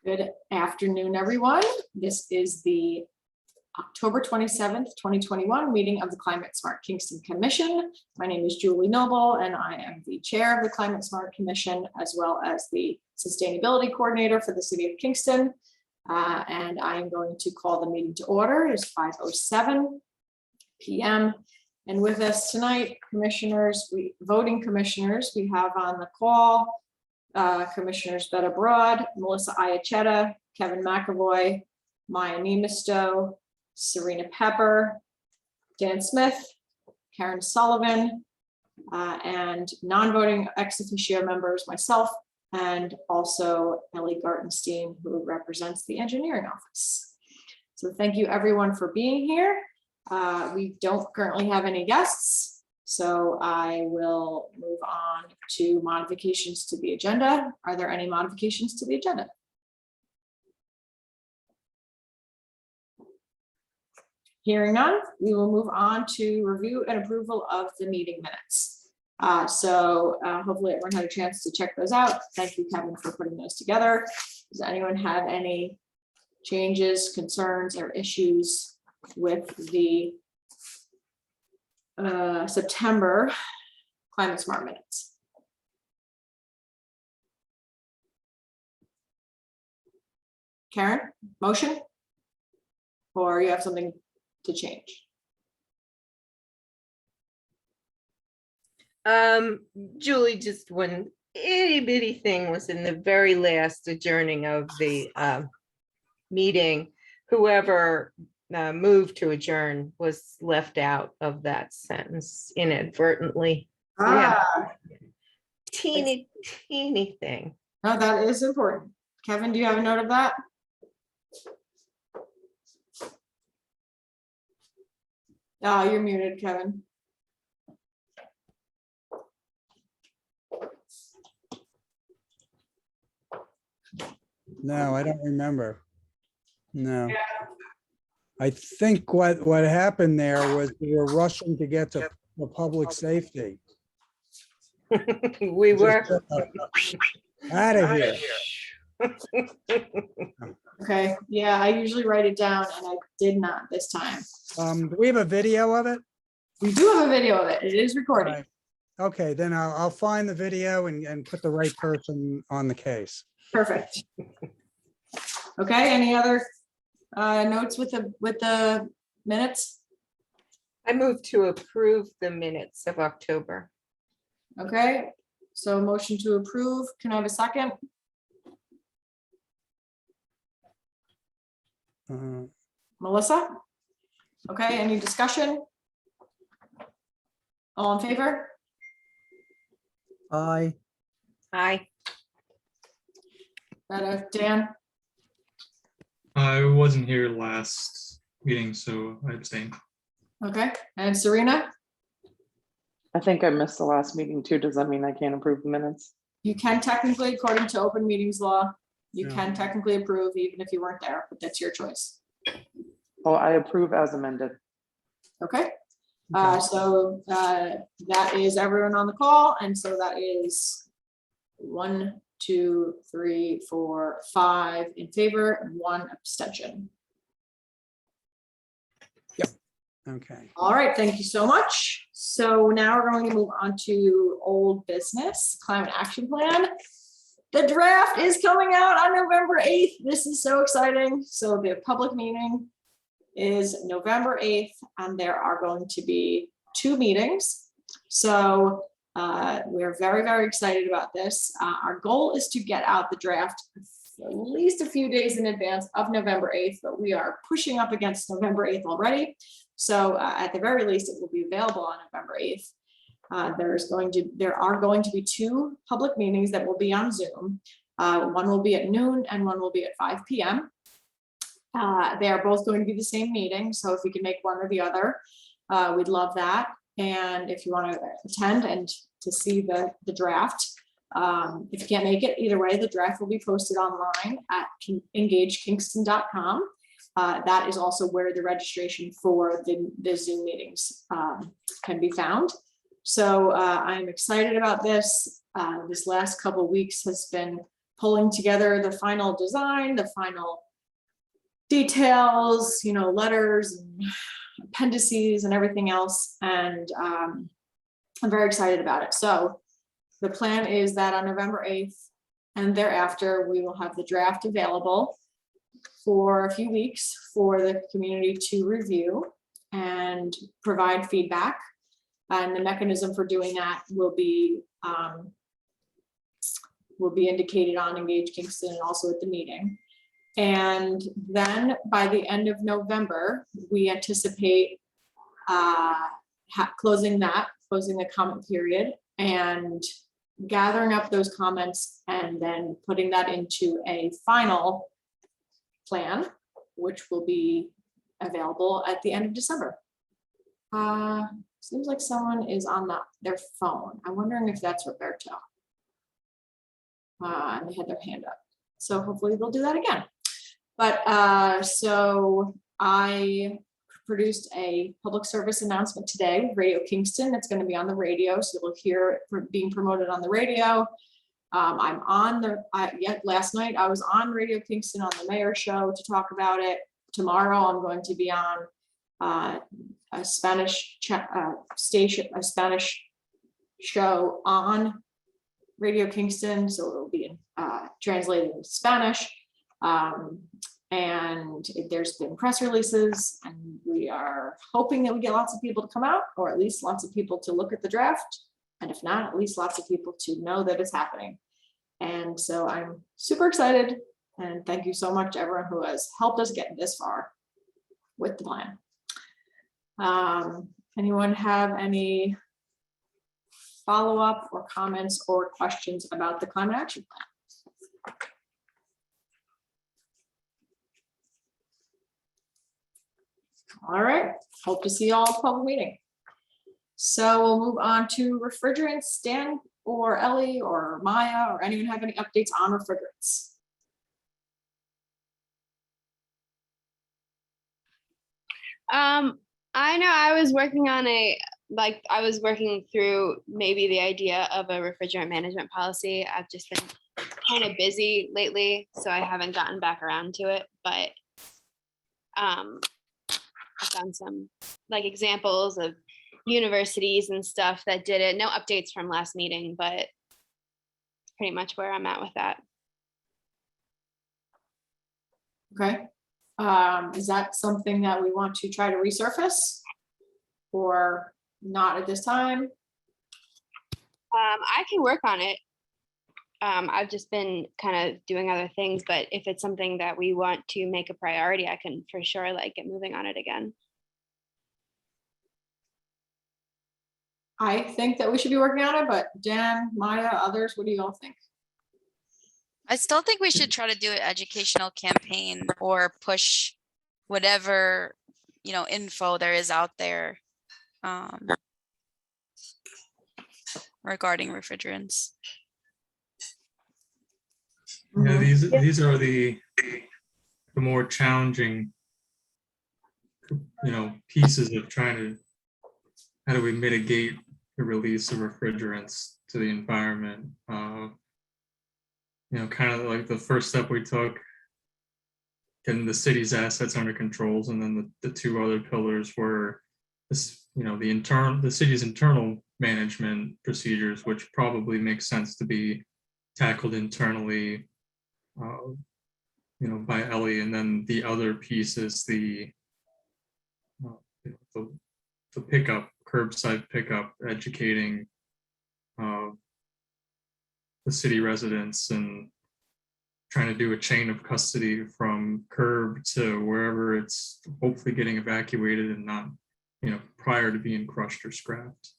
Good afternoon, everyone. This is the October 27th, 2021 meeting of the Climate Smart Kingston Commission. My name is Julie Noble, and I am the chair of the Climate Smart Commission, as well as the sustainability coordinator for the city of Kingston. And I am going to call the meeting to order. It is 5:07 p.m. And with us tonight, voting commissioners, we have on the call Commissioners Betta Broad, Melissa Iacchetta, Kevin McAvoy, Maya Nemisto, Serena Pepper, Dan Smith, Karen Sullivan, and non-voting ex officio members, myself, and also Ellie Gartenstein, who represents the engineering office. So thank you everyone for being here. We don't currently have any guests, so I will move on to modifications to the agenda. Are there any modifications to the agenda? Hearing none, we will move on to review and approval of the meeting minutes. Hopefully everyone had a chance to check those out. Thank you, Kevin, for putting those together. Does anyone have any changes, concerns, or issues with the September Climate Smart minutes? Karen, motion? Or you have something to change? Julie, just one itty bitty thing was in the very last adjourning of the meeting. Whoever moved to adjourn was left out of that sentence inadvertently. Yeah. Teeny thing. No, that is important. Kevin, do you have a note of that? Oh, you're muted, Kevin. No, I don't remember. No. I think what happened there was we were rushing to get to the public safety. We were Out of here. Okay, yeah, I usually write it down and I did not this time. Do we have a video of it? We do have a video of it. It is recorded. Right. Okay, then I'll find the video and put the right person on the case. Perfect. Okay, any other notes with the minutes? I moved to approve the minutes of October. Okay, so motion to approve. Can I have a second? Melissa? Okay, any discussion? All in favor? Aye. Aye. Dan? I wasn't here last meeting, so I abstained. Okay, and Serena? I think I missed the last meeting too. Does that mean I can't approve the minutes? You can technically, according to open meetings law, you Yeah. can technically approve even if you weren't there, but that's your choice. Oh, I approve as amended. Okay, that is everyone on the call, and so that is 1, 2, 3, 4, 5 in favor and 1 abstention. Okay. All right, thank you so much. So now we're going to move on to old business, climate action plan. The draft is coming out on November 8th. This is so exciting. So the public meeting is November 8th, and there are going to be 2 meetings. So we're very, very excited about this. Our goal is to get out the draft at least a few days in advance of November 8th, but we are pushing up against November 8th already. So at the very least, it will be available on November 8th. There are going to be 2 public meetings that will be on Zoom. One will be at noon and one will be at 5 p.m. They are both going to be the same meeting. So if we can make one or the other, we'd love that. And if you want to attend and to see the draft, if you can't make it, either way, the draft will be posted online at engagekingston.com. That is also where the registration for the Zoom meetings can be found. So I'm excited about this. This last couple of weeks has been pulling together the final design, the final details, letters and appendices and everything else. And I'm very excited about it. So the plan is that on November 8th and thereafter, we will have the draft available for a few weeks for the community to review and provide feedback. And the mechanism for doing that will be indicated on Engage Kingston and also at the meeting. And then by the end of November, we anticipate closing the comment period and gathering up those comments and then putting that into a final plan, which will be available at the end of December. Seems like someone is on their phone. I'm wondering if that's Roberto. And they had their hand up. So hopefully they'll do that again. But so I produced a public service announcement today with Radio Kingston. It's going to be on the radio, so you'll hear it being promoted on the radio. I'm on last night I was on Radio Kingston on the mayor show to talk about it. Tomorrow I'm going to be on a Spanish station, a Spanish show on Radio Kingston, so it'll be translated into Spanish. And there's been press releases, and we are hoping that we get lots of people to come out, or at least lots of people to look at the draft. And if not, at least lots of people to know that it's happening. And so I'm super excited. And thank you so much to everyone who has helped us get this far with the plan. Anyone have any follow-up or comments or questions about the climate action plan? All right, hope to see you all at the public meeting. So we'll move on to refrigerants. Dan or Ellie or Maya or anyone have any updates on refrigerants? I know I was working on I was working through maybe the idea of a refrigerant management policy. I've just been kind of busy lately, so I haven't gotten back around to it, but I've done some examples of universities and stuff that did it. No updates from last meeting, but pretty much where I'm at with that. Okay. Is that something that we want to try to resurface or not at this time? I can work on it. I've just been kind of doing other things, but if it's something that we want to make a priority, I can for sure get moving on it again. I think that we should be working on it, but Dan, Maya, others, what do you all think? I still think we should try to do an educational campaign or push whatever, info there is out there regarding refrigerants. Yeah, these are the more challenging, pieces of trying to, how do we mitigate the release of refrigerants to the environment? Kind of like the first step we took, getting the city's assets under controls, and then the two other pillars were this, the city's internal management procedures, which probably makes sense to be tackled internally, by Ellie, and then the other piece is the pickup, curbside pickup, educating the city residents and trying to do a chain of custody from curb to wherever it's hopefully getting evacuated and not, prior to being crushed or scrapped.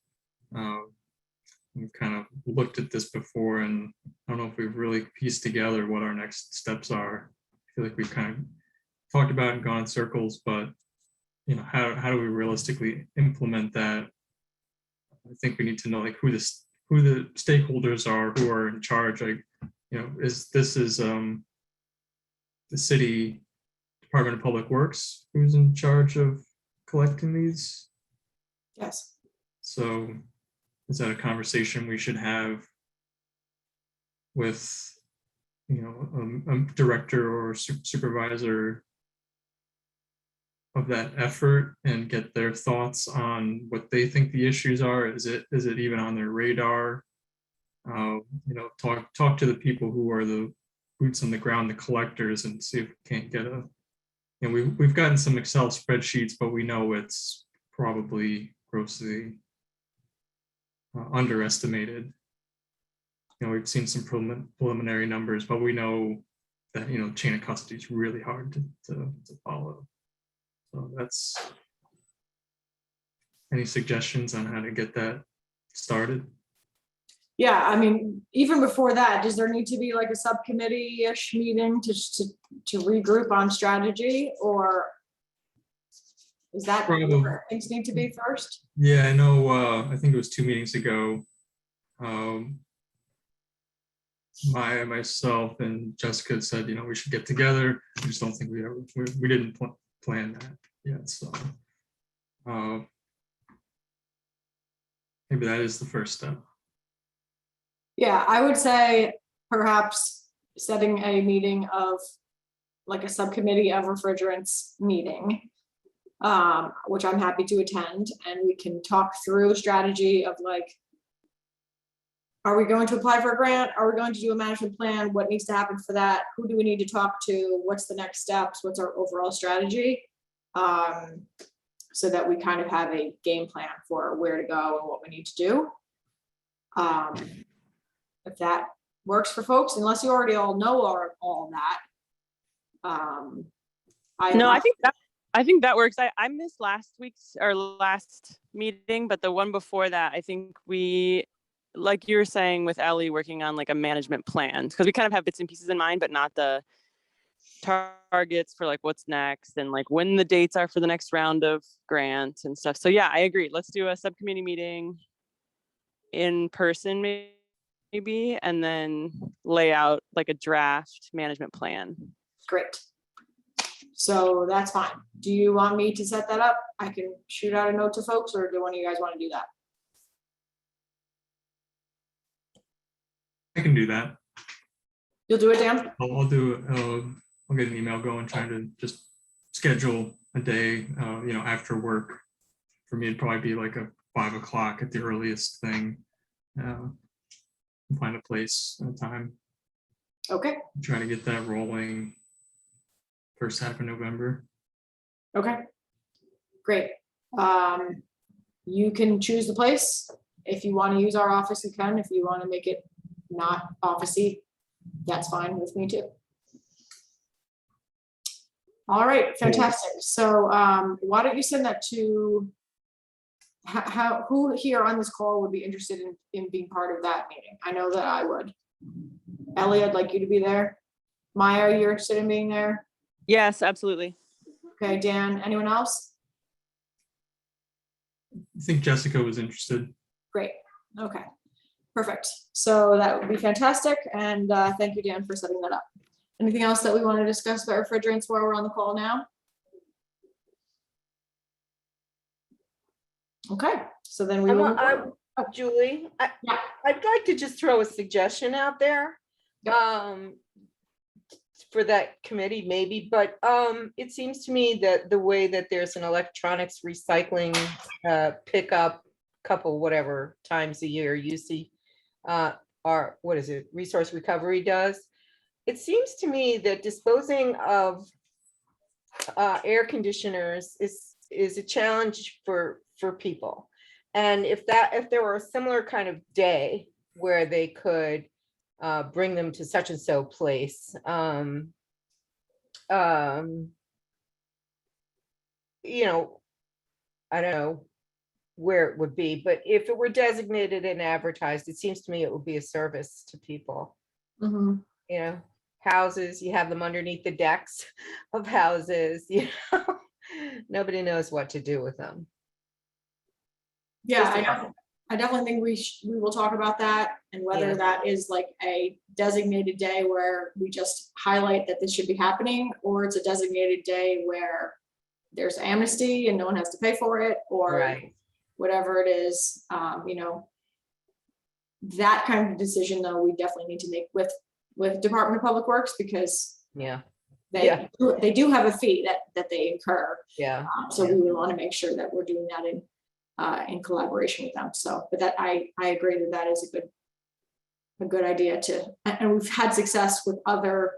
We've kind of looked at this before, and I don't know if we've really pieced together what our next steps are. I feel like we've kind of talked about and gone in circles, but how do we realistically implement that? I think we need to know who the stakeholders are, who are in charge. Is the city Department of Public Works who's in charge of collecting these? Yes. So is that a conversation we should have with a director or supervisor of that effort and get their thoughts on what they think the issues are. Is it even on their radar? Talk to the people who are the boots on the ground, the collectors, and see if we can't get we've gotten some Excel spreadsheets, but we know it's probably grossly underestimated. We've seen some preliminary numbers, but we know that, chain of custody is really hard to follow. So that's, any suggestions on how to get that started? Yeah, I mean, even before that, does there need to be like a subcommittee-ish meeting to regroup on strategy, or is that where things need to be first? Yeah, I know, I think it was 2 meetings ago. Myself and Jessica said, we should get together. I just don't think we didn't plan that yet. So maybe that is the first step. Yeah, I would say perhaps setting a meeting of like a subcommittee of refrigerants meeting, which I'm happy to attend, and we can talk through a strategy of like, are we going to apply for a grant? Are we going to do a management plan? What needs to happen for that? Who do we need to talk to? What's the next steps? What's our overall strategy? So that we kind of have a game plan for where to go and what we need to do. If that works for folks, unless you already all know all that. I think that works. I missed last meeting, but the one before that, I think we, like you were saying with Ellie, working on like a management plan, because we kind of have bits and pieces in mind, but not the targets for like what's next and like when the dates are for the next round of grants and stuff. So yeah, I agree. Let's do a subcommittee meeting in person maybe, and then lay out like a draft management plan. Great. So that's fine. Do you want me to set that up? I can shoot out a note to folks, or do one of you guys want to do that? I can do that. You'll do it, Dan? I'll get an email going, trying to just schedule a day, after work. For me, it'd probably be like a 5 o'clock at the earliest thing. Find a place and a time. Okay. Try to get that rolling first half of November. Okay. Great. You can choose the place. If you want to use our office, you can. If you want to make it not officey, that's fine with me too. All right, fantastic. So why don't you send that to, who here on this call would be interested in being part of that meeting? I know that I would. Ellie, I'd like you to be there. Maya, you're interested in being there? Yes, absolutely. Okay, Dan, anyone else? I think Jessica was interested. Great, okay, perfect. So that would be fantastic, and thank you, Dan, for setting that up. Anything else that we want to discuss about refrigerants while we're on the call now? Okay, so then we will. Julie, Yeah. I'd like to just throw a suggestion out there. Yep. For that committee maybe, but it seems to me that the way that there's an electronics recycling pickup couple whatever times a year, you see what is it, resource recovery does. It seems to me that disposing of air conditioners is a challenge for people. And if there were a similar kind of day where they could bring them to such and so place, I don't know where it would be, but if it were designated and advertised, it seems to me it would be a service to people. Mm-hmm. Houses, you have them underneath the decks of houses, nobody knows what to do with them. Yeah, I definitely think we will talk about that, and whether that is like a designated day where we just highlight that this should be happening, or it's a designated day where there's amnesty and no one has to pay for it, or whatever it is. That kind of decision though, we definitely need to make with with Department of Public Works because Yeah, they, Yeah. they do have a fee that they incur. yeah. So we would want to make sure that we're doing that in collaboration with them. So, but that I agree that that is a good idea to, and we've had success with other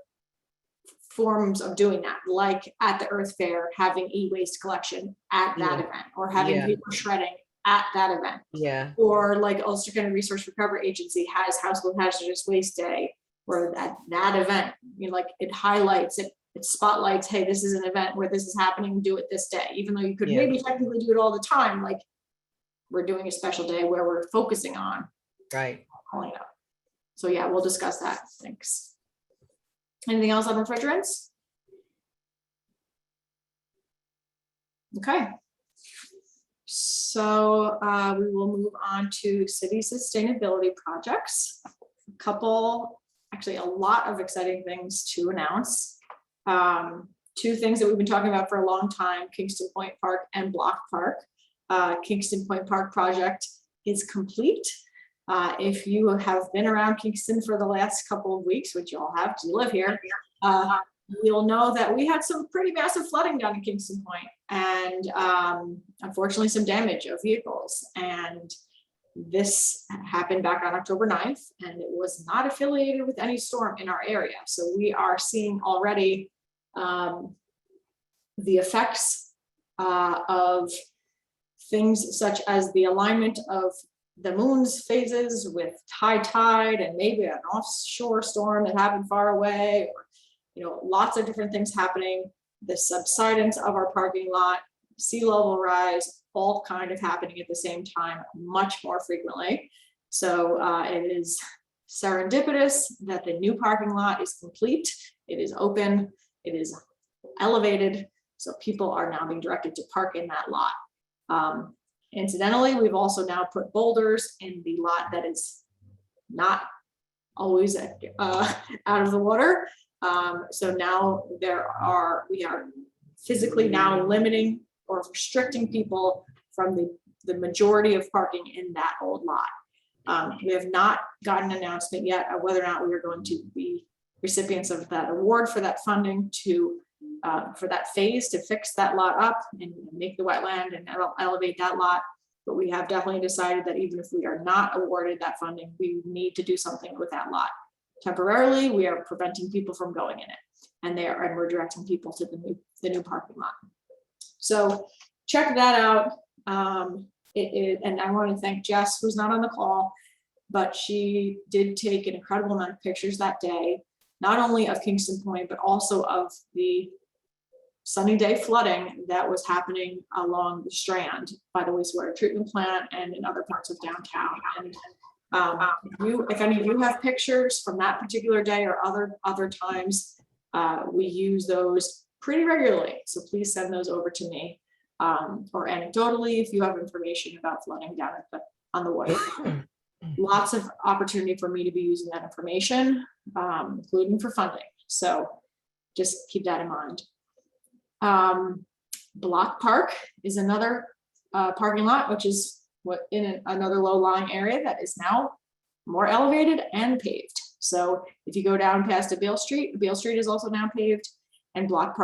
forms of doing that, like at the Earth Fair, having e-waste collection at that Yeah. event, or having Yeah. paper shredding at that event. Yeah, Or like Ulster County Resource Recovery Agency has Household Hazardous Waste Day, where that event, you know, like it highlights it, it spotlights, hey, this is an event where this is happening, do it this day, even though you could Yeah. maybe technically do it all the time, like we're doing a special day where we're focusing on right. calling it up. So yeah, we'll discuss that. Thanks. Anything else on refrigerants? Okay. So we will move on to city sustainability projects. A couple, actually a lot of exciting things to announce. Two things that we've been talking about for a long time, Kingston Point Park and Block Park. Kingston Point Park project is complete. If you have been around Kingston for the last couple of weeks, which you all have, because you live here, you'll know that we had some pretty massive flooding down in Kingston Point, and unfortunately some damage of vehicles. And this happened back on October 9th, and it was not affiliated with any storm in our area. So we are seeing already the effects of things such as the alignment of the moon's phases with high tide and maybe an offshore storm that happened far away, or, you know, lots of different things happening. The subsidence of our parking lot, sea level rise, all kind of happening at the same time, much more frequently. So it is serendipitous that the new parking lot is complete. It is open, it is elevated. So people are now being directed to park in that lot. Incidentally, we've also now put boulders in the lot that is not always out of the water. So now we are physically now limiting or restricting people from the majority of parking in that old lot. We have not gotten an announcement yet of whether or not we are going to be recipients of that award for that funding for that phase to fix that lot up and make the wetland and elevate that lot. But we have definitely decided that even if we are not awarded that funding, we need to do something with that lot. Temporarily, we are preventing people from going in it, and we're directing people to the new parking lot. So check that out. And I want to thank Jess, who's not on the call, but she did take an incredible amount of pictures that day, not only of Kingston Point, but also of the sunny day flooding that was happening along the Strand by the wastewater treatment plant and in other parts of downtown. And if any of you have pictures from that particular day or other times, we use those pretty regularly. So please send those over to me, or anecdotally, if you have information about flooding down on the water. Lots of opportunity for me to be using that information, including for funding. So just keep that in mind. Block Park is another parking lot, which is another low-lying area that is now more elevated and paved. So if you go down past Beale Street is also now paved, and Block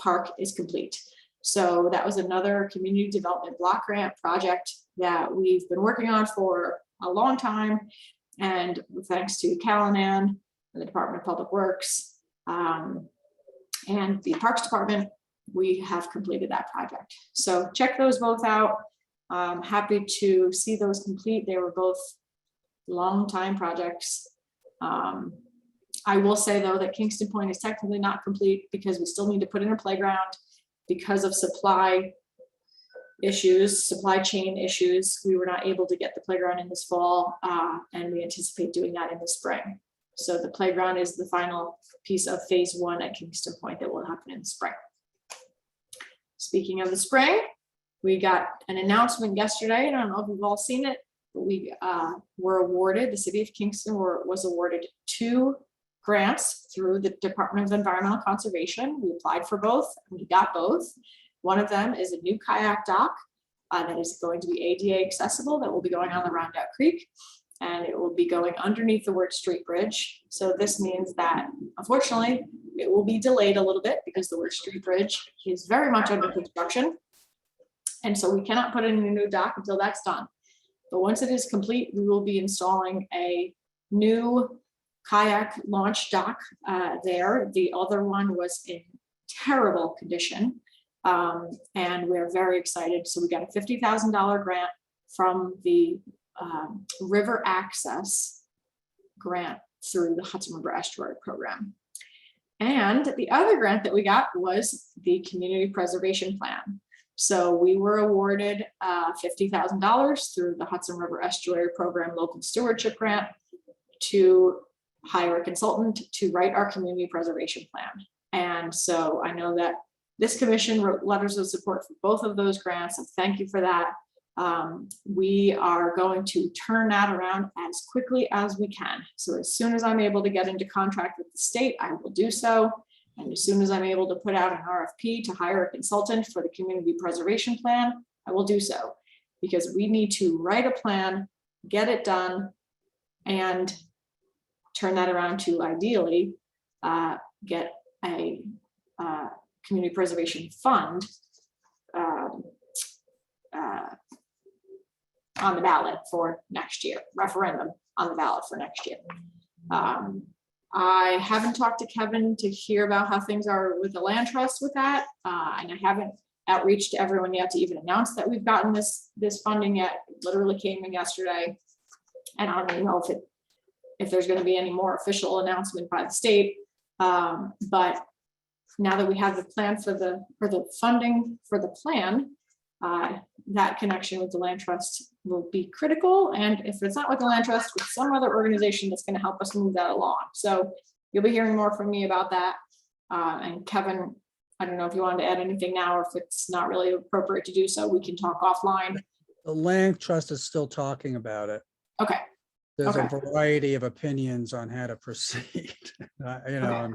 Park is complete. So that was another community development block grant project that we've been working on for a long time. And thanks to Callanan and the Department of Public Works and the Parks Department, we have completed that project. So check those both out. I'm happy to see those complete. They were both long time projects. I will say though that Kingston Point is technically not complete because we still need to put in a playground because of supply chain issues. We were not able to get the playground in this fall, and we anticipate doing that in the spring. So the playground is the final piece of phase 1 at Kingston Point that will happen in the spring. Speaking of the spring, we got an announcement yesterday. I don't know if you've all seen it, but we were awarded, the city of Kingston was awarded 2 grants through the Department of Environmental Conservation. We applied for both, and we got both. One of them is a new kayak dock that is going to be ADA accessible that will be going on the Rondout Creek. and it will be going underneath the Wirt Street Bridge. So this means that unfortunately, it will be delayed a little bit because the Wirt Street Bridge is very much under construction. And so we cannot put in a new dock until that's done. But once it is complete, we will be installing a new kayak launch dock there. The other one was in terrible condition. And we're very excited. So we got a $50,000 grant from the River Access grant through the Hudson River Estuary Program. And the other grant that we got was the Community Preservation Plan. So we were awarded $50,000 through the Hudson River Estuary Program Local Stewardship Grant to hire a consultant to write our community preservation plan. And so I know that this commission wrote letters of support for both of those grants, and thank you for that. We are going to turn that around as quickly as we can. So as soon as I'm able to get into contract with the state, I will do so. And as soon as I'm able to put out an RFP to hire a consultant for the community preservation plan, I will do so. Because we need to write a plan, get it done, and turn that around to ideally get a community preservation fund on the ballot for next year, referendum on the ballot for next year. I haven't talked to Kevin to hear about how things are with the land trust with that. And I haven't outreached to everyone yet to even announce that we've gotten this funding yet. It literally came in yesterday. And I don't even know if there's going to be any more official announcement by the state. But now that we have the plan for the funding for the plan, that connection with the land trust will be critical. And if it's not with the land trust, with some other organization that's going to help us move that along. So you'll be hearing more from me about that. And Kevin, I don't know if you wanted to add anything now, or if it's not really appropriate to do so, we can talk offline. The land trust is still talking about it. Okay. There's Okay. a variety of opinions on how to proceed. You know, Okay.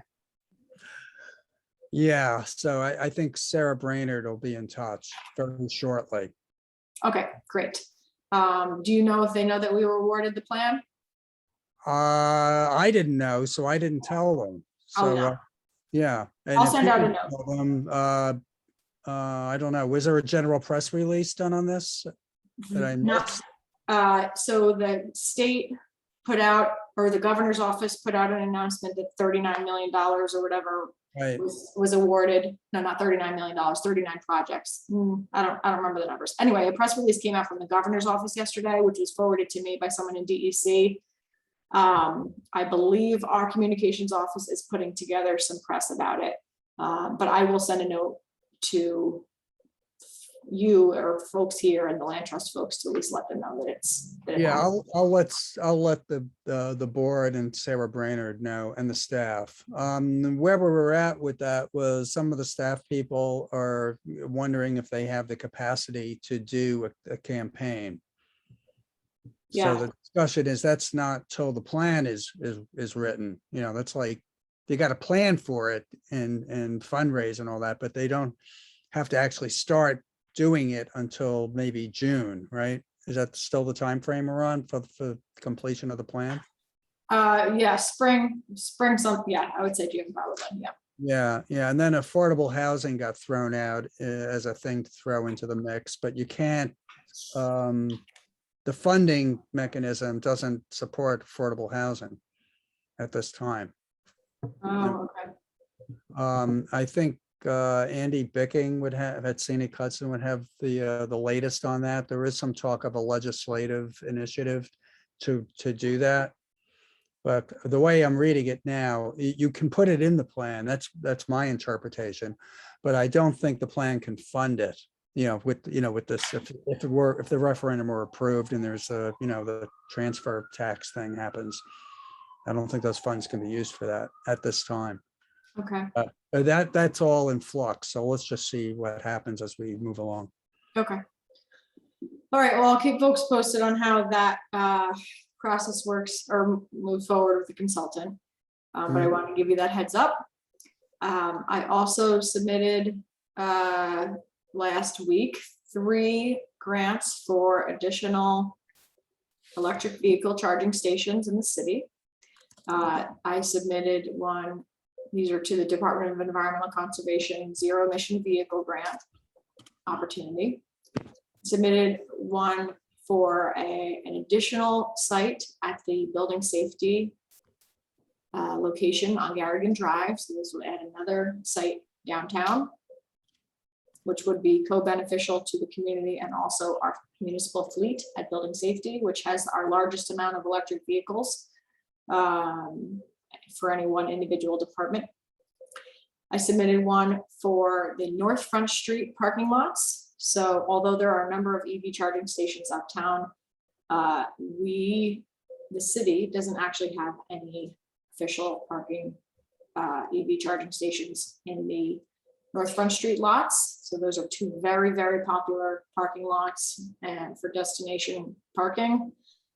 yeah, so I think Sarah Brainerd will be in touch very shortly. Okay, great. Do you know if they know that we were awarded the plan? I didn't know, so I didn't tell them. Oh, So, no. yeah. and I'll if send you out a can note. tell them, I don't know, was there a general press release done on this that I No. missed? So the state put out, or the governor's office put out an announcement that $39 million or whatever Right, was awarded. No, not $39 million, 39 projects. I don't remember the numbers. Anyway, a press release came out from the governor's office yesterday, which was forwarded to me by someone in DEC. I believe our communications office is putting together some press about it. But I will send a note to you or folks here and the land trust folks to at least let them know that it's. that it yeah, happened. I'll let the board and Sarah Brainerd know, and the staff. Where we were at with that was some of the staff people are wondering if they have the capacity to do a campaign. Yeah. So the discussion is, that's not till the plan is written, you know, that's like, they got a plan for it and fundraise and all that, but they don't have to actually start doing it until maybe June, right? Is that still the time frame we're on for completion of the plan? Yeah, spring, yeah, I would say June probably, yeah. Yeah, and then affordable housing got thrown out as a thing to throw into the mix, but you can't, the funding mechanism doesn't support affordable housing at this time. Oh, okay. I think Andy Bicking would have, at Scenic Hudson would have the latest on that. There is some talk of a legislative initiative to do that. But the way I'm reading it now, you can put it in the plan. That's my interpretation. But I don't think the plan can fund it, with this, if the referendum were approved and there's the transfer tax thing happens. I don't think those funds can be used for that at this time. Okay, That's all in flux. So let's just see what happens as we move along. okay. All right, well, I'll keep folks posted on how that process works or move forward with the consultant. But I want to give you that heads up. I also submitted last week 3 grants for additional electric vehicle charging stations in the city. I submitted one, these are to the Department of Environmental Conservation Zero Emission Vehicle Grant opportunity. Submitted one for an additional site at the building safety location on Garrigan Drive. So this will add another site downtown, which would be co-beneficial to the community and also our municipal fleet at building safety, which has our largest amount of electric vehicles for any one individual department. I submitted one for the North Front Street parking lots. So although there are a number of EV charging stations uptown, the city doesn't actually have any official parking EV charging stations in the North Front Street lots. So those are two very, very popular parking lots and for destination parking.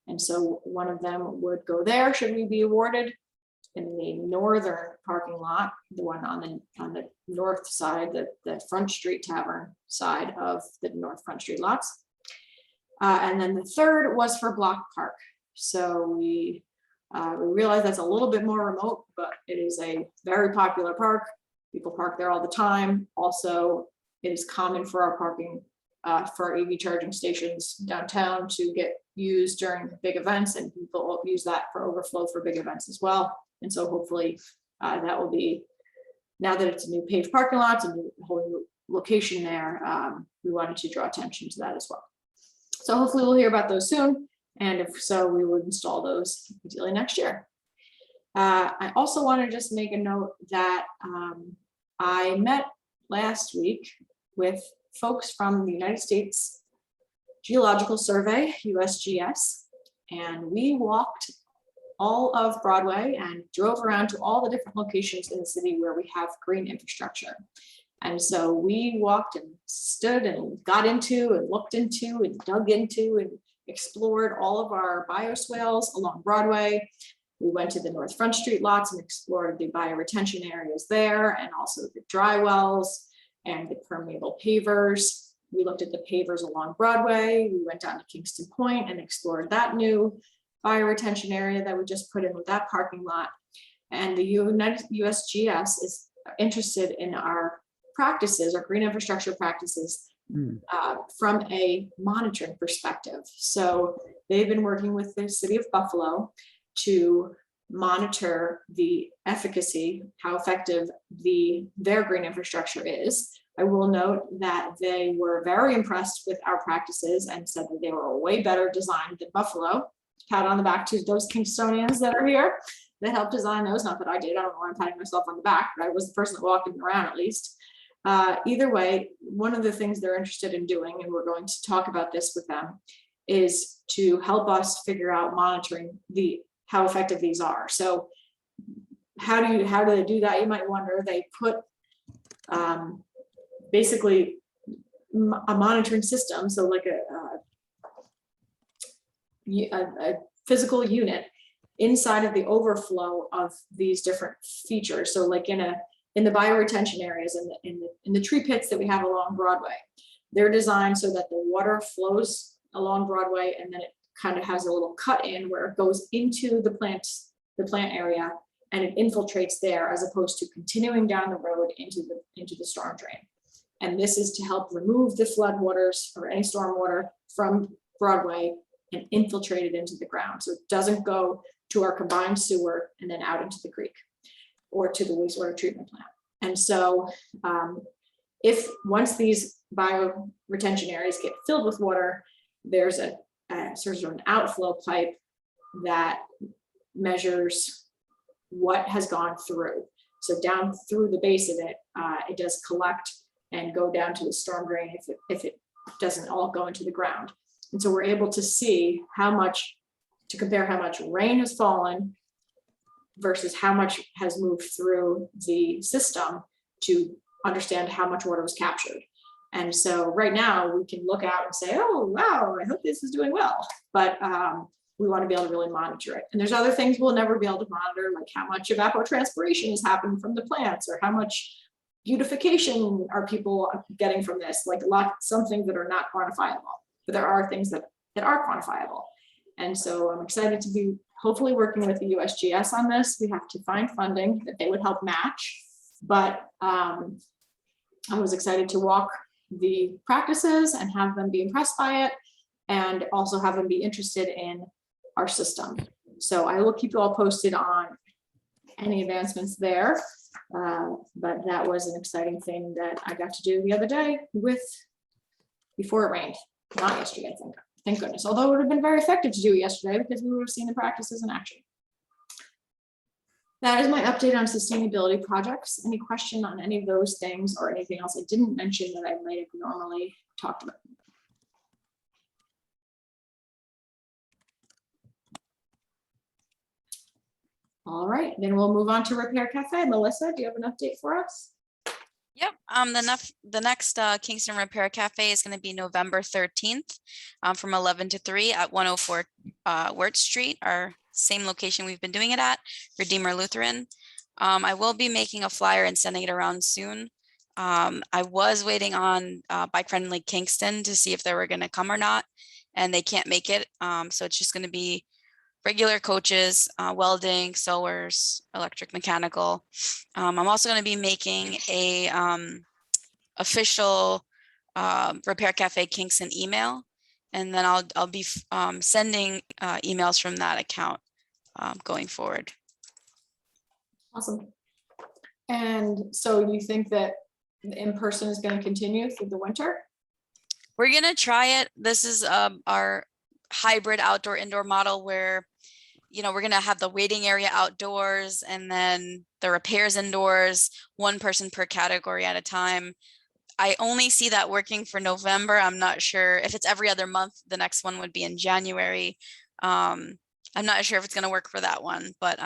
And so one of them would go there, should we be awarded. In the northern parking lot, the one on the north side, the Front Street Tavern side of the North Front Street lots. And then the third was for Block Park. So we realize that's a little bit more remote, but it is a very popular park. People park there all the time. Also, it is common for our parking for our EV charging stations downtown to get used during big events, and people will use that for overflow for big events as well. And so hopefully that will be, now that it's a new paved parking lot, a whole new location there, we wanted to draw attention to that as well. So hopefully we'll hear about those soon. And if so, we would install those ideally next year. I also want to just make a note that I met last week with folks from the United States Geological Survey, USGS, and we walked all of Broadway and drove around to all the different locations in the city where we have green infrastructure. And so we walked and stood and got into and looked into and dug into and explored all of our bioswales along Broadway. We went to the North Front Street lots and explored the bioretention areas there, and also the dry wells and the permeable pavers. We looked at the pavers along Broadway. We went down to Kingston Point and explored that new bioretention area that we just put in with that parking lot. And the USGS is interested in our practices, our green infrastructure practices, from a monitoring perspective. So they've been working with the city of Buffalo to monitor the efficacy, how effective their green infrastructure is. I will note that they were very impressed with our practices and said that they were way better designed than Buffalo. Pat on the back to those Kingstonians that are here that helped design those. Not that I did, I don't know why I'm patting myself on the back, but I was the person that walked them around at least. Either way, one of the things they're interested in doing, and we're going to talk about this with them, is to help us figure out monitoring how effective these are. So how do they do that? You might wonder. They put basically a monitoring system, so like a physical unit inside of the overflow of these different features. So like in the bioretention areas in the tree pits that we have along Broadway, they're designed so that the water flows along Broadway and then it kind of has a little cut in where it goes into the plant area and it infiltrates there, as opposed to continuing down the road into the storm drain. And this is to help remove the flood waters or any storm water from Broadway and infiltrate it into the ground. So it doesn't go to our combined sewer and then out into the creek or to the wastewater treatment plant. And so if once these bioretention areas get filled with water, there's a sort of an outflow pipe that measures what has gone through. So down through the base of it, it does collect and go down to the storm drain if it doesn't all go into the ground. And so we're able to see compare how much rain has fallen versus how much has moved through the system to understand how much water was captured. And so right now we can look out and say, oh, wow, I hope this is doing well. But we want to be able to really monitor it. And there's other things we'll never be able to monitor, like how much evapotranspiration is happening from the plants, or how much beautification are people getting from this, like some things that are not quantifiable, but there are things that are quantifiable. And so I'm excited to be hopefully working with the USGS on this. We have to find funding that they would help match. But I was excited to walk the practices and have them be impressed by it, and also have them be interested in our system. So I will keep you all posted on any advancements there. But that was an exciting thing that I got to do the other day before it rained, not yesterday, I think. Thank goodness. Although it would have been very effective to do it yesterday because we would have seen the practices in action. That is my update on sustainability projects. Any question on any of those things or anything else I didn't mention that I might have normally talked about? All right, then we'll move on to Repair Cafe. Melissa, do you have an update for us? Yep, the next Kingston Repair Cafe is going to be November 13th from 11 to 3 at 104 Wirt Street, our same location we've been doing it at, Redeemer Lutheran. I will be making a flyer and sending it around soon. I was waiting on Bike Friendly Kingston to see if they were going to come or not, and they can't make it. So it's just going to be regular coaches, welding, sewers, electric, mechanical. I'm also going to be making a official Repair Cafe Kingston email, and then I'll be sending emails from that account going forward. Awesome. And so you think that the in-person is going to continue through the winter? We're going to try it. This is our hybrid outdoor indoor model where, you know, we're going to have the waiting area outdoors and then the repairs indoors, one person per category at a time. I only see that working for November. I'm not sure if it's every other month. The next one would be in January. I'm not sure if it's going to work for that one, but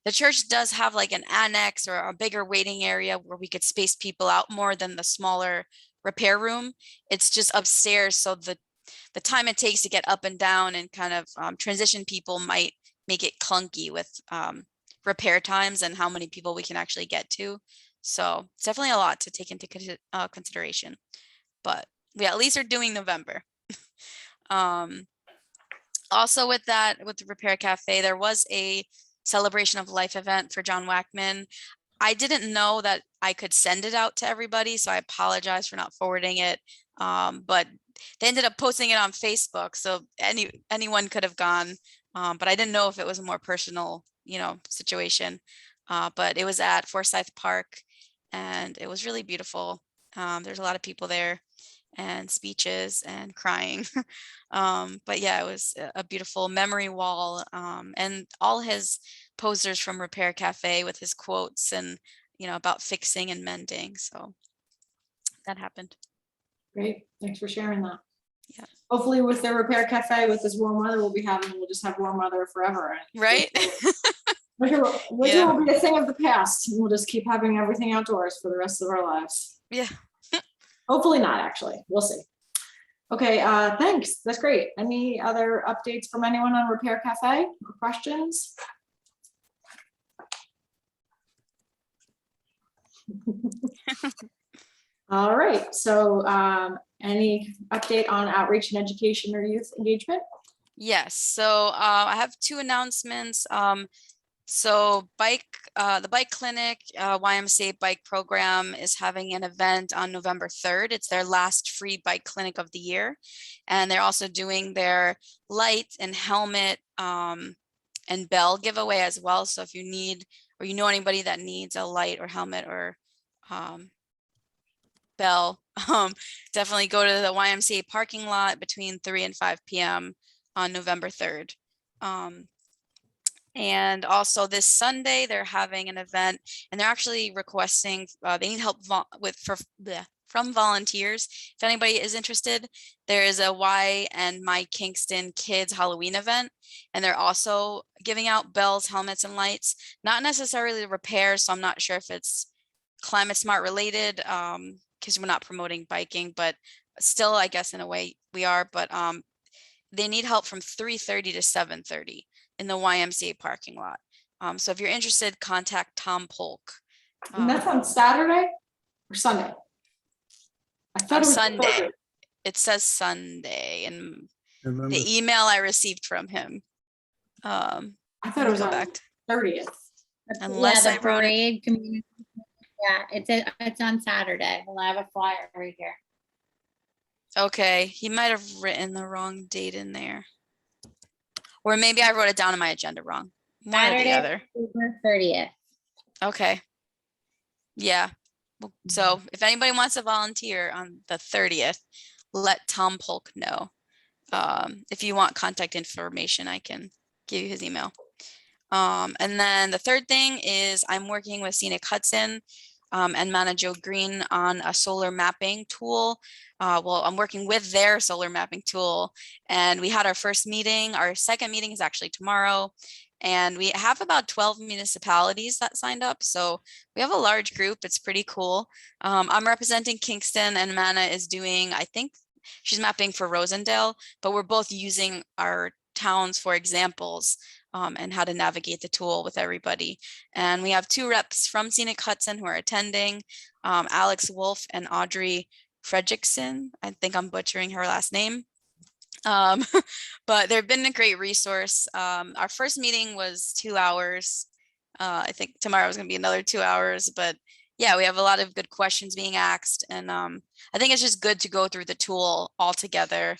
the church does have like an annex or a bigger waiting area where we could space people out more than the smaller repair room. It's just upstairs, so the time it takes to get up and down and kind of transition people might make it clunky with repair times and how many people we can actually get to. So it's definitely a lot to take into consideration, but we at least are doing November. Also with that, with the Repair Cafe, there was a celebration of life event for John Wackman. I didn't know that I could send it out to everybody, so I apologize for not forwarding it. But they ended up posting it on Facebook, so anyone could have gone. But I didn't know if it was a more personal, you know, situation. But it was at Forsyth Park, and it was really beautiful. There's a lot of people there, and speeches and crying. But yeah, it was a beautiful memory wall, and all his posters from Repair Cafe with his quotes and, you know, about fixing and mending. So that happened. Great, thanks for sharing that. Yeah. Hopefully with the Repair Cafe, with this warm weather we'll just have warm weather forever. Right? Winter Yeah. will be a thing of the past. We'll just keep having everything outdoors for the rest of our lives. Yeah. Hopefully not, actually. We'll see. Okay, thanks. That's great. Any other updates from anyone on Repair Cafe or questions? All right, so any update on outreach and education or youth engagement? Yes, so I have two announcements. So the bike clinic, YMCA bike program is having an event on November 3rd. It's their last free bike clinic of the year. And they're also doing their light and helmet and bell giveaway as well. So if you need, or you know anybody that needs a light or helmet or bell, definitely go to the YMCA parking lot between 3 and 5 p.m. on November 3rd. And also this Sunday, they're having an event, and they're actually requesting, they need help from volunteers. If anybody is interested, there is a Y and My Kingston Kids Halloween event, and they're also giving out bells, helmets, and lights. Not necessarily repairs, so I'm not sure if it's climate smart related, because we're not promoting biking, but still, I guess in a way we are. But they need help from 3:30 to 7:30. In the YMCA parking lot. So if you're interested, contact Tom Polk. And that's on Saturday or Sunday? I thought it was Sunday. Thursday. It says Sunday, and Remember? the email I received from him. I Let thought it me was go on back. to- 30th. Unless Yeah, I the wrote it. parade. Yeah, it's on Saturday. Well, I have a flyer right here. Okay, he might have written the wrong date in there. Or maybe I wrote it down in my agenda wrong. One or the Saturday, other. October 30th. Okay. Yeah. Well, so if anybody wants to volunteer on the 30th, let Tom Polk know. If you want contact information, I can give you his email. And then the third thing is I'm working with Scenic Hudson and Mana Joe Green on a solar mapping tool. Well, I'm working with their solar mapping tool, and we had our first meeting. Our second meeting is actually tomorrow, and we have about 12 municipalities that signed up. So we have a large group. It's pretty cool. I'm representing Kingston, and Mana is doing, I think she's mapping for Rosendale, but we're both using our towns for examples and how to navigate the tool with everybody. And we have 2 reps from Scenic Hudson who are attending, Alex Wolf and Audrey Fredrickson. I think I'm butchering her last name. But they've been a great resource. Our first meeting was 2 hours. I think tomorrow is going to be another 2 hours, but yeah, we have a lot of good questions being asked. And I think it's just good to go through the tool all together.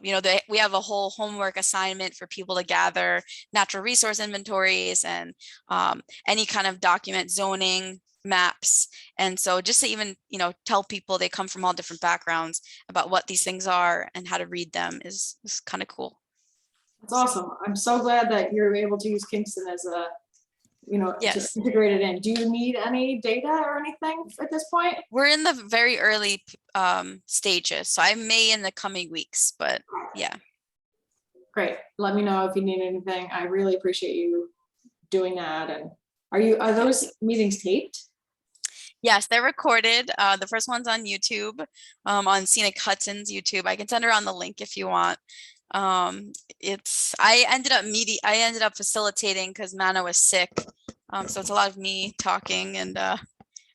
You know, we have a whole homework assignment for people to gather natural resource inventories and any kind of document zoning maps. And so just to even, you know, tell people they come from all different backgrounds about what these things are and how to read them is kind of cool. That's awesome. I'm so glad that you're able to use Kingston as a, you know, Yes. to integrate it in. Do you need any data or anything at this point? We're in the very early stages, so I may in the coming weeks, but yeah. Great. Let me know if you need anything. I really appreciate you doing that. And are those meetings taped? Yes, they're recorded. The first one's on YouTube, on Scenic Hudson's YouTube. I can send around the link if you want. I ended up facilitating because Mana was sick. So it's a lot of me talking and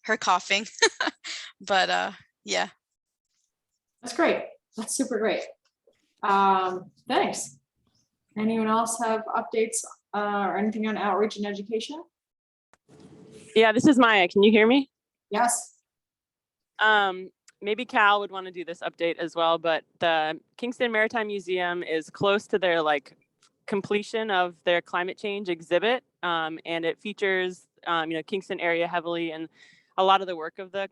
her coughing. But yeah. That's great. That's super great. Thanks. Anyone else have updates or anything on outreach and education? Yeah, this is Maya. Can you hear me? Yes. Maybe Cal would want to do this update as well, but the Kingston Maritime Museum is close to their completion of their climate change exhibit, and it features Kingston area heavily in a lot of the work of the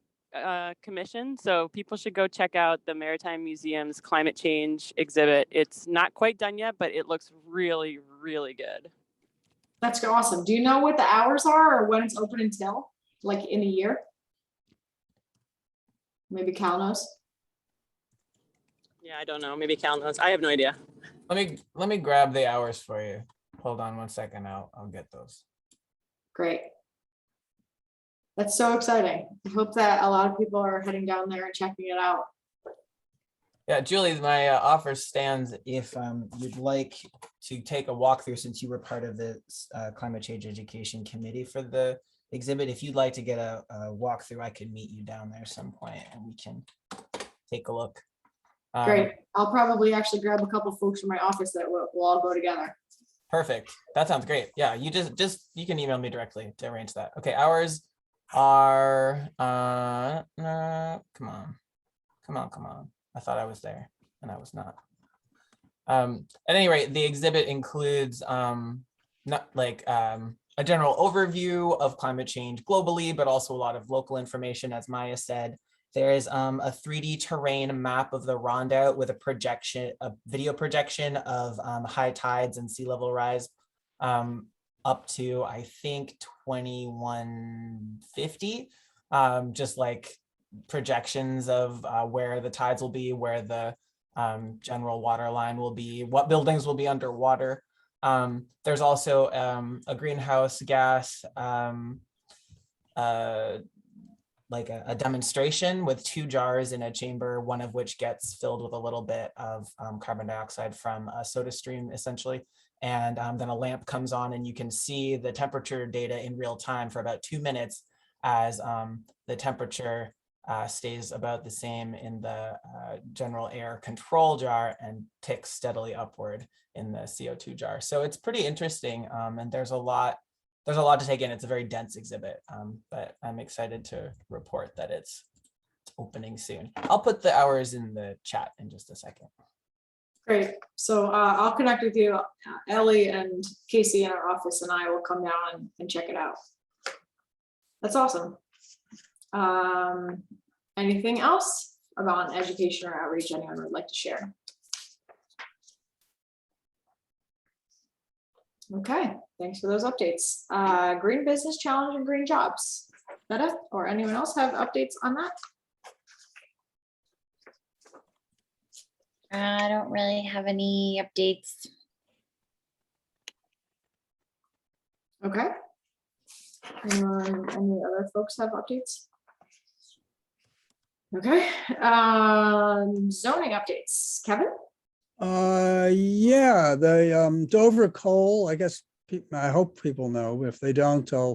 commission. So people should go check out the Maritime Museum's climate change exhibit. It's not quite done yet, but it looks really, really good. That's awesome. Do you know what the hours are or when it's open until, like in a year? Maybe Cal knows. Yeah, I don't know. Maybe Cal knows. I have no idea. Let me grab the hours for you. Hold on 1 second. I'll get those. Great. That's so exciting. I hope that a lot of people are heading down there and checking it out. Yeah, Julie, my offer stands if you'd like to take a walkthrough, since you were part of the climate change education committee for the exhibit. If you'd like to get a walkthrough, I could meet you down there some point and we can take a look. Great. I'll probably actually grab a couple folks from my office that we'll all go together. Perfect. That sounds great. Yeah, you you can email me directly to arrange that. Okay, hours are come on. I thought I was there and I was not. At any rate, the exhibit includes a general overview of climate change globally, but also a lot of local information, as Maya said. There is a 3D terrain map of the Rondout with a video projection of high tides and sea level rise up to, I think, 2150, just like projections of where the tides will be, where the general water line will be, what buildings will be underwater. There's also a greenhouse gas like a demonstration with 2 jars in a chamber, one of which gets filled with a little bit of carbon dioxide from a soda stream, essentially. And then a lamp comes on and you can see the temperature data in real time for about 2 minutes as the temperature stays about the same in the general air control jar and ticks steadily upward in the CO2 jar. So it's pretty interesting, and there's a lot to take in. It's a very dense exhibit, but I'm excited to report that it's opening soon. I'll put the hours in the chat in just a second. Great. So I'll connect with you, Ellie and Casey in our office, and I will come down and check it out. That's awesome. Anything else about education or outreach anyone would like to share? Okay, thanks for those updates. Green Business Challenge and Green Jobs. Meta or anyone else have updates on that? I don't really have any updates. Okay. Any other folks have updates? Okay, zoning updates. Kevin? Yeah, the Dover Coal, I guess, I hope people know. If they don't, I'll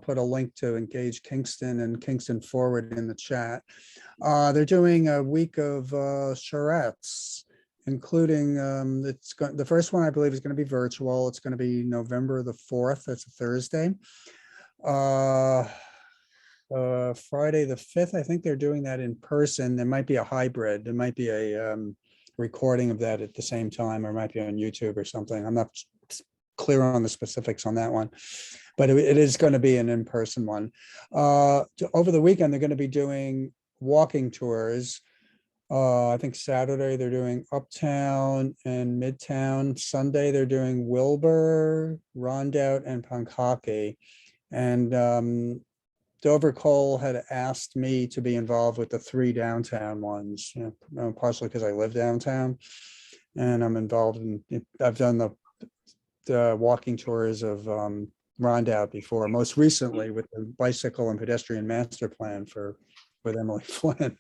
put a link to Engage Kingston and Kingston Forward in the chat. They're doing a week of charrettes, including the first one I believe is going to be virtual. It's going to be November the 4th. That's a Thursday. Friday the 5th, I think they're doing that in person. There might be a hybrid. There might be a recording of that at the same time, or it might be on YouTube or something. I'm not clear on the specifics on that one, but it is going to be an in-person one. Over the weekend, they're going to be doing walking tours. I think Saturday they're doing Uptown and Midtown. Sunday they're doing Wilbur, Rondout, and Pankaki. And Dover Coal had asked me to be involved with the 3 downtown ones, partially because I live downtown, and I'm involved in. I've done the walking tours of Rondout before, most recently with the bicycle and pedestrian master plan with Emily Flynn.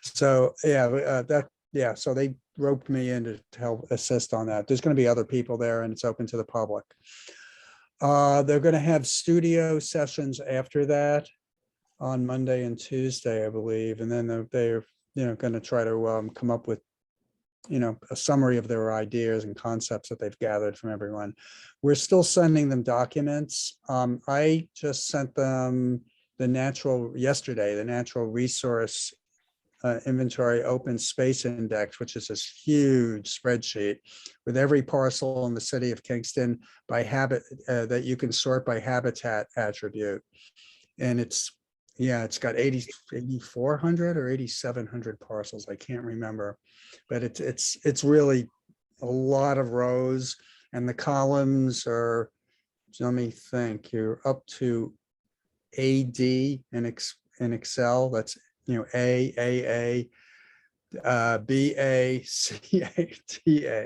So yeah, so they roped me in to help assist on that. There's going to be other people there, and it's open to the public. They're going to have studio sessions after that on Monday and Tuesday, I believe, and then they're going to try to come up with a summary of their ideas and concepts that they've gathered from everyone. We're still sending them documents. I just sent them the natural resource inventory open space index, which is this huge spreadsheet with every parcel in the city of Kingston by that you can sort by habitat attribute. And it's got 8,400 or 8,700 parcels. I can't remember, but it's really a lot of rows, and the columns are, let me think, you're up to AD in Excel. That's A, BA, CA, TA.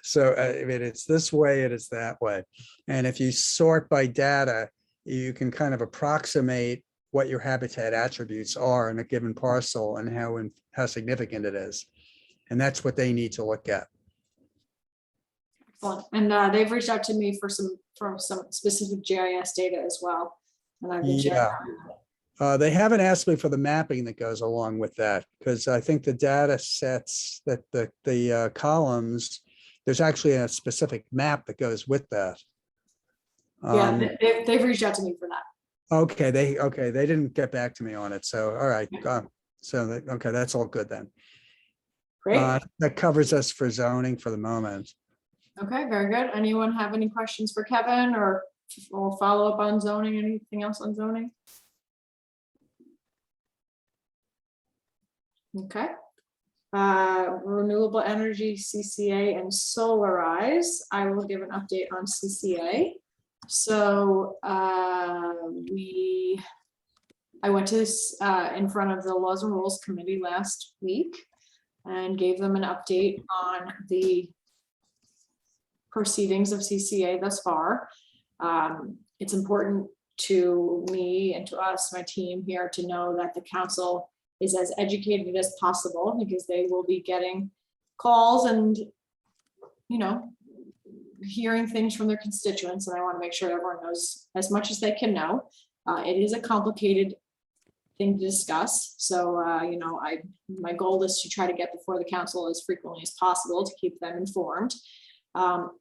So I mean, it's this way, it is that way. And if you sort by data, you can kind of approximate what your habitat attributes are in a given parcel and how significant it is. And that's what they need to look at. Excellent. And they've reached out to me for some specific GIS data as well. And I've been sharing that. They haven't asked me for the mapping that goes along with that, because I think the data sets that the columns, there's actually a specific map that goes with that. Yeah, they've reached out to me for that. Okay, they didn't get back to me on it. So all right, okay, that's all good then. Great. That covers us for zoning for the moment. Okay, very good. Anyone have any questions for Kevin or follow up on zoning? Anything else on zoning? Okay. Renewable energy, CCA, and Solarize. I will give an update on CCA. So I went to this in front of the Laws and Rules Committee last week and gave them an update on the proceedings of CCA thus far. It's important to me and to us, my team here, to know that the council is as educated as possible, because they will be getting calls and, hearing things from their constituents. And I want to make sure everyone knows as much as they can know. It is a complicated thing to discuss. So, my goal is to try to get before the council as frequently as possible to keep them informed.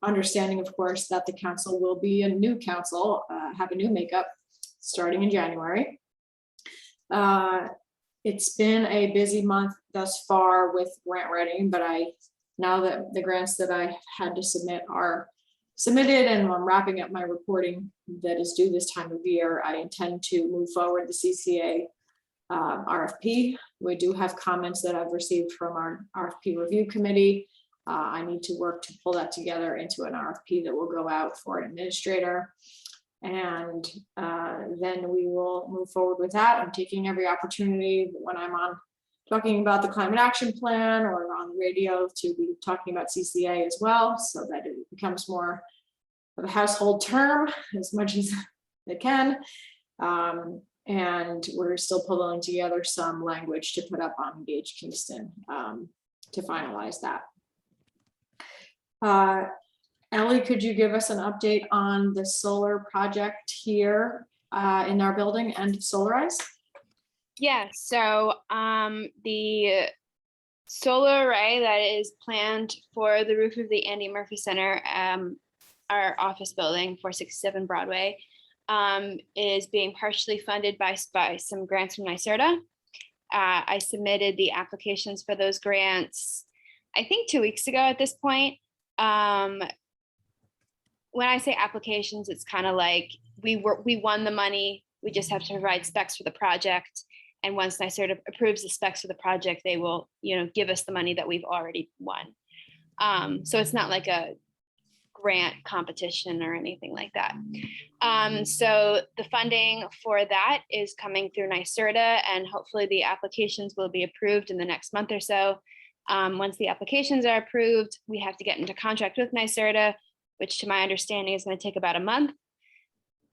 Understanding, of course, that the council will be a new council, have a new makeup starting in January. It's been a busy month thus far with grant writing, but now that the grants that I had to submit are submitted and I'm wrapping up my reporting that is due this time of year, I intend to move forward the CCA RFP. We do have comments that I've received from our RFP review committee. I need to work to pull that together into an RFP that will go out for an administrator. And then we will move forward with that. I'm taking every opportunity when I'm on talking about the climate action plan or on the radio to be talking about CCA as well, so that it becomes more of a household term as much as it can. And we're still pulling together some language to put up on Engage Kingston to finalize that. Ellie, could you give us an update on the solar project here in our building and Solarize? Yeah, so the solar array that is planned for the roof of the Andy Murphy Center, our office building, 467 Broadway, is being partially funded by some grants from NYSERDA. I submitted the applications for those grants, I think 2 weeks ago at this point. When I say applications, it's kind of like we won the money. We just have to provide specs for the project. And once NYSERDA approves the specs for the project, they will, give us the money that we've already won. So it's not like a grant competition or anything like that. So the funding for that is coming through NYSERDA, and hopefully the applications will be approved in the next month or so. Once the applications are approved, we have to get into contract with NYSERDA, which to my understanding is going to take about a month.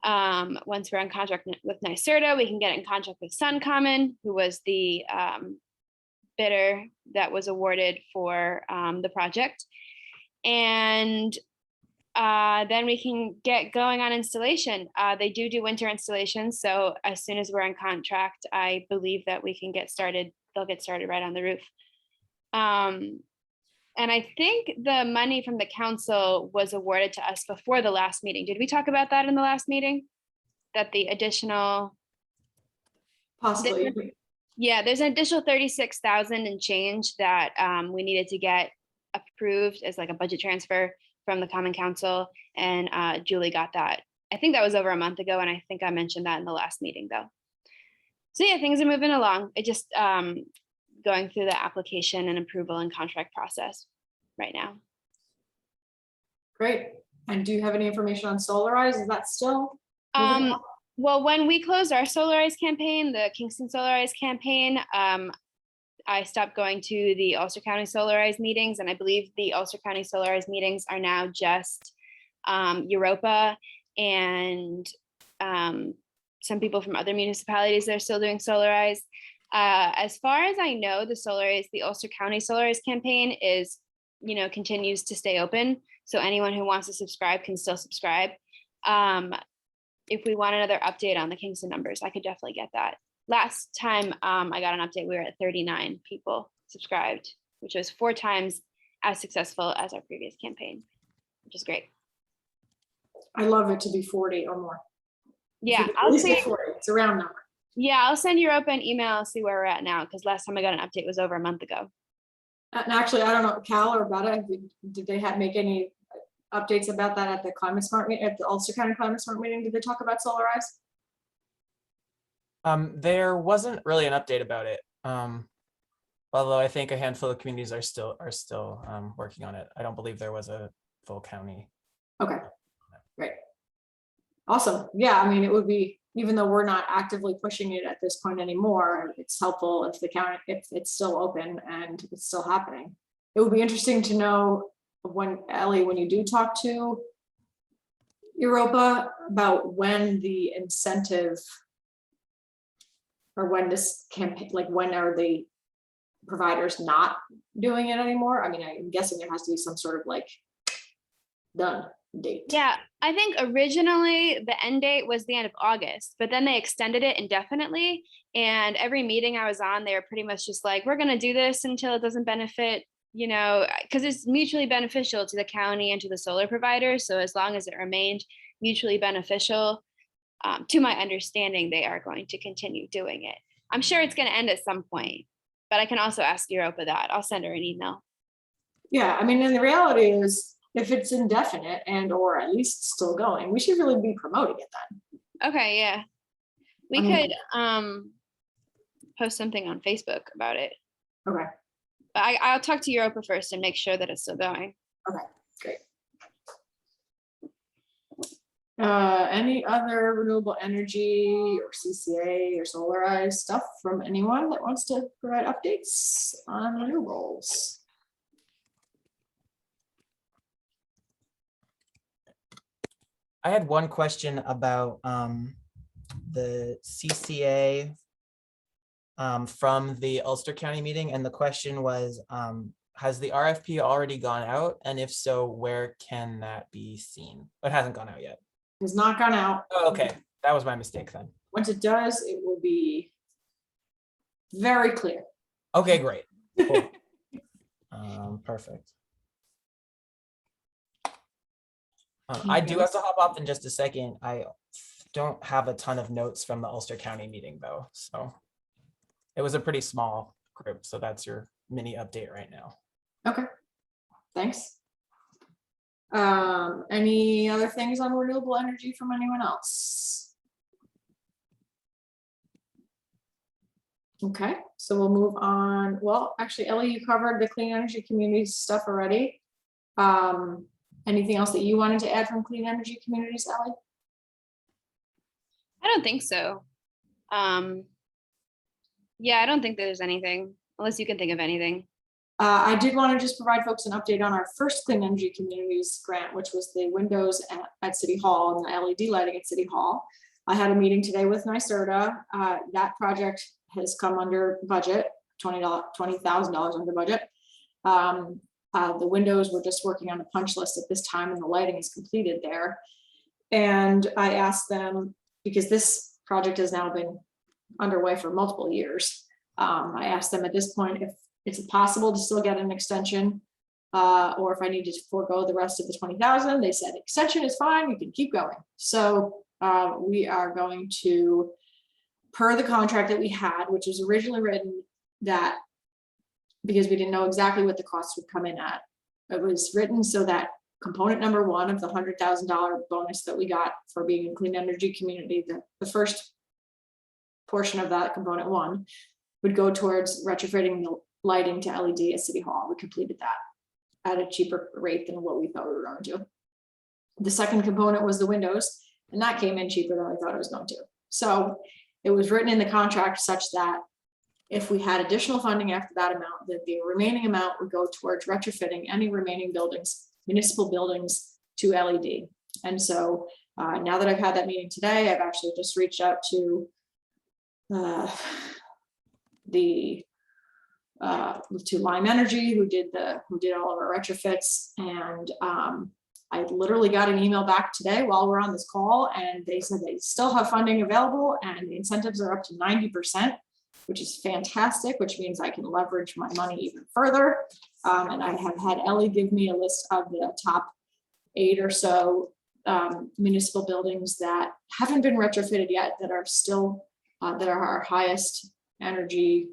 Once we're in contract with NYSERDA, we can get in contract with Suncommon, who was the bidder that was awarded for the project. And then we can get going on installation. They do winter installations. So as soon as we're in contract, I believe that we can get started. They'll get started right on the roof. And I think the money from the council was awarded to us before the last meeting. Did we talk about that in the last meeting? That the additional, Possibly. yeah, there's an additional 36,000 and change that we needed to get approved as like a budget transfer from the Common Council, and Julie got that. I think that was over a month ago, and I think I mentioned that in the last meeting though. So yeah, things are moving along. It just going through the application and approval and contract process right now. Great. And do you have any information on Solarize? Is that still moving along? Well, when we closed our Solarize campaign, the Kingston Solarize campaign, I stopped going to the Ulster County Solarize meetings, and I believe the Ulster County Solarize meetings are now just Europa and some people from other municipalities that are still doing Solarize. As far as I know, the Ulster County Solarize campaign is, continues to stay open. So anyone who wants to subscribe can still subscribe. If we want another update on the Kingston numbers, I could definitely get that. Last time I got an update, we were at 39 people subscribed, which was 4 times as successful as our previous campaign, which is great. I love it to be 40 or more. Yeah, I'll say 40. It's a round number. Yeah, I'll send Europa an email, see where we're at now, because last time I got an update was over a month ago. And actually, I don't know, Cal or Betta, did they make any updates about that at the Climate Smart meeting, at the Ulster County Climate Smart meeting? Did they talk about Solarize? There wasn't really an update about it. Although I think a handful of communities are still working on it. I don't believe there was a full county. Okay, great. Awesome. Yeah, I mean, it would be, even though we're not actively pushing it at this point anymore, it's helpful if the county, if it's still open and it's still happening. It would be interesting to know when, Ellie, when you do talk to Europa about when the incentive or when this campaign, like when are the providers not doing it anymore? I mean, I'm guessing there has to be some sort of like done date? Yeah, I think originally the end date was the end of August, but then they extended it indefinitely. And every meeting I was on, they were pretty much just like, we're going to do this until it doesn't benefit, because it's mutually beneficial to the county and to the solar providers. So as long as it remained mutually beneficial, to my understanding, they are going to continue doing it. I'm sure it's going to end at some point, but I can also ask Europa that. I'll send her an email. Yeah, I mean, and the reality is, if it's indefinite and or at least still going, we should really be promoting it then. Okay, yeah. We I mean- could post something on Facebook about it. Okay, But I'll talk to Europa first and make sure that it's still going. great. Any other renewable energy or CCA or Solarize stuff from anyone that wants to provide updates on renewables? I had one question about the CCA from the Ulster County meeting, and the question was, has the RFP already gone out? And if so, where can that be seen? It hasn't gone out yet. Has not gone out. Oh, okay, that was my mistake then. Once it does, it will be very clear. Okay, great. Cool. Perfect. I do have to hop off in just a second. I don't have a ton of notes from the Ulster County meeting though, so it was a pretty small group. So that's your mini update right now. Okay, thanks. Any other things on renewable energy from anyone else? Okay, so we'll move on. Well, actually, Ellie, you covered the clean energy communities stuff already. Anything else that you wanted to add from clean energy communities, Ellie? I don't think so. Yeah, I don't think there's anything, unless you can think of anything. I did want to just provide folks an update on our first clean energy communities grant, which was the windows at City Hall and the LED lighting at City Hall. I had a meeting today with NYSERDA. That project has come under budget, $20,000 under budget. The windows, we're just working on a punch list at this time and the lighting is completed there. And I asked them, because this project has now been underway for multiple years. I asked them at this point if it's possible to still get an extension or if I need to forego the rest of the 20,000. They said extension is fine, you can keep going. So we are going to, per the contract that we had, which was originally written that because we didn't know exactly what the costs would come in at. It was written so that component number one of the $100,000 bonus that we got for being a clean energy community, the first portion of that component one would go towards retrofitting the lighting to LED at City Hall. We completed that at a cheaper rate than what we thought we were going to. The second component was the windows, and that came in cheaper than I thought it was going to. So it was written in the contract such that if we had additional funding after that amount, that the remaining amount would go towards retrofitting any remaining buildings, municipal buildings, to LED. And so now that I've had that meeting today, I've actually just reached out to Lime Energy, who did all of our retrofits, and I literally got an email back today while we're on this call, and they said they still have funding available and the incentives are up to 90%, which is fantastic, which means I can leverage my money even further. And I have had Ellie give me a list of the top 8 or so municipal buildings that haven't been retrofitted yet, that are still that are our highest energy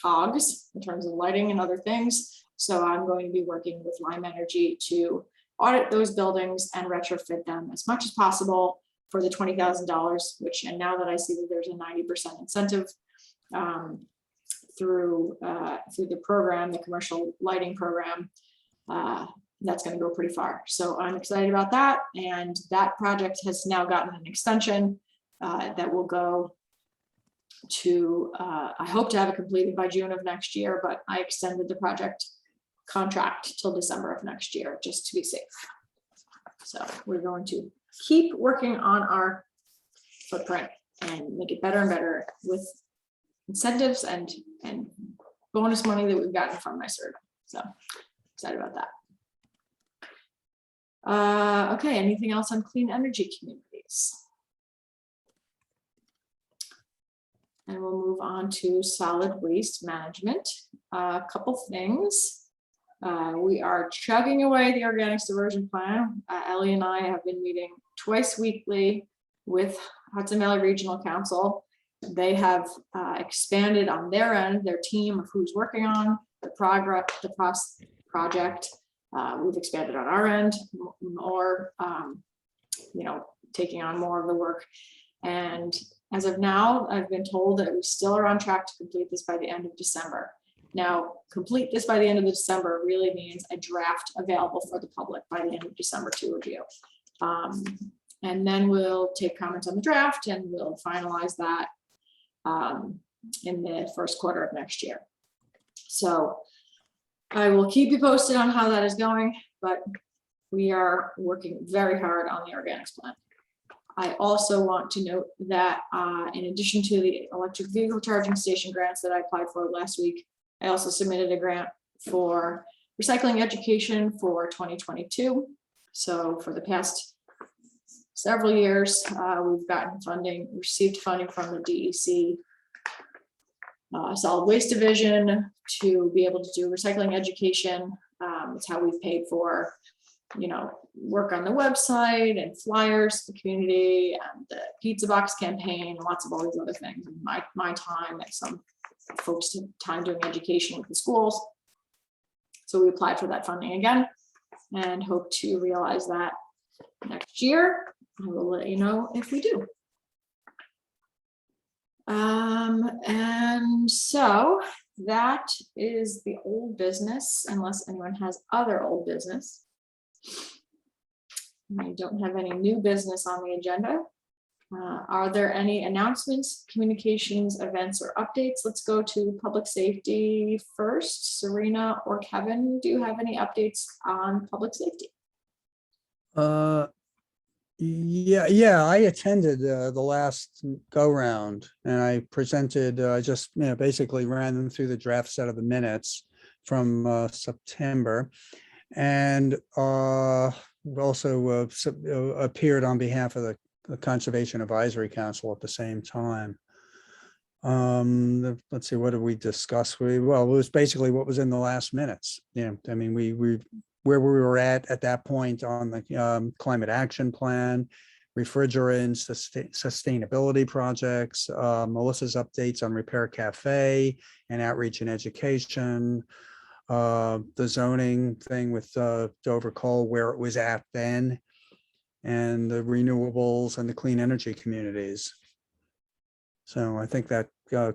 COGS in terms of lighting and other things. So I'm going to be working with Lime Energy to audit those buildings and retrofit them as much as possible for the $20,000, which, and now that I see that there's a 90% incentive through the program, the commercial lighting program, that's going to go pretty far. So I'm excited about that. And that project has now gotten an extension that will go to, I hope to have it completed by June of next year, but I extended the project contract till December of next year, just to be safe. So we're going to keep working on our footprint and make it better and better with incentives and bonus money that we've gotten from NYSERDA. So excited about that. Okay, anything else on clean energy communities? And we'll move on to solid waste management. A couple things. We are chugging away the organics diversion plan. Ellie and I have been meeting twice weekly with Hudson Valley Regional Council. They have expanded on their end, their team of who's working on the project. We've expanded on our end more, taking on more of the work. And as of now, I've been told that we still are on track to complete this by the end of December. Now, complete this by the end of December really means a draft available for the public by the end of December to review. And then we'll take comments on the draft and we'll finalize that in the first quarter of next year. So I will keep you posted on how that is going, but we are working very hard on the organics plan. I also want to note that in addition to the electric vehicle charging station grants that I applied for last week, I also submitted a grant for recycling education for 2022. So for the past several years, we've gotten funding, received funding from the DEC solid waste division to be able to do recycling education. It's how we've paid for, work on the website and flyers, the community, and the pizza box campaign, lots of all these other things. My time and some folks' time doing education with the schools. So we applied for that funding again and hope to realize that next year. I will let you know if we do. And so that is the old business, unless anyone has other old business. I don't have any new business on the agenda. Are there any announcements, communications, events, or updates? Let's go to public safety first. Serena or Kevin, do you have any updates on public safety? Yeah, I attended the last go round and I presented, just basically ran them through the draft set of the minutes from September, and also appeared on behalf of the Conservation Advisory Council at the same time. Let's see, what did we discuss? Well, it was basically what was in the last minutes. I mean, we where we were at that point on the climate action plan, refrigerants, sustainability projects, Melissa's updates on Repair Cafe and outreach and education, the zoning thing with Dover Coal, where it was at then, and the renewables and the clean energy communities. So I think that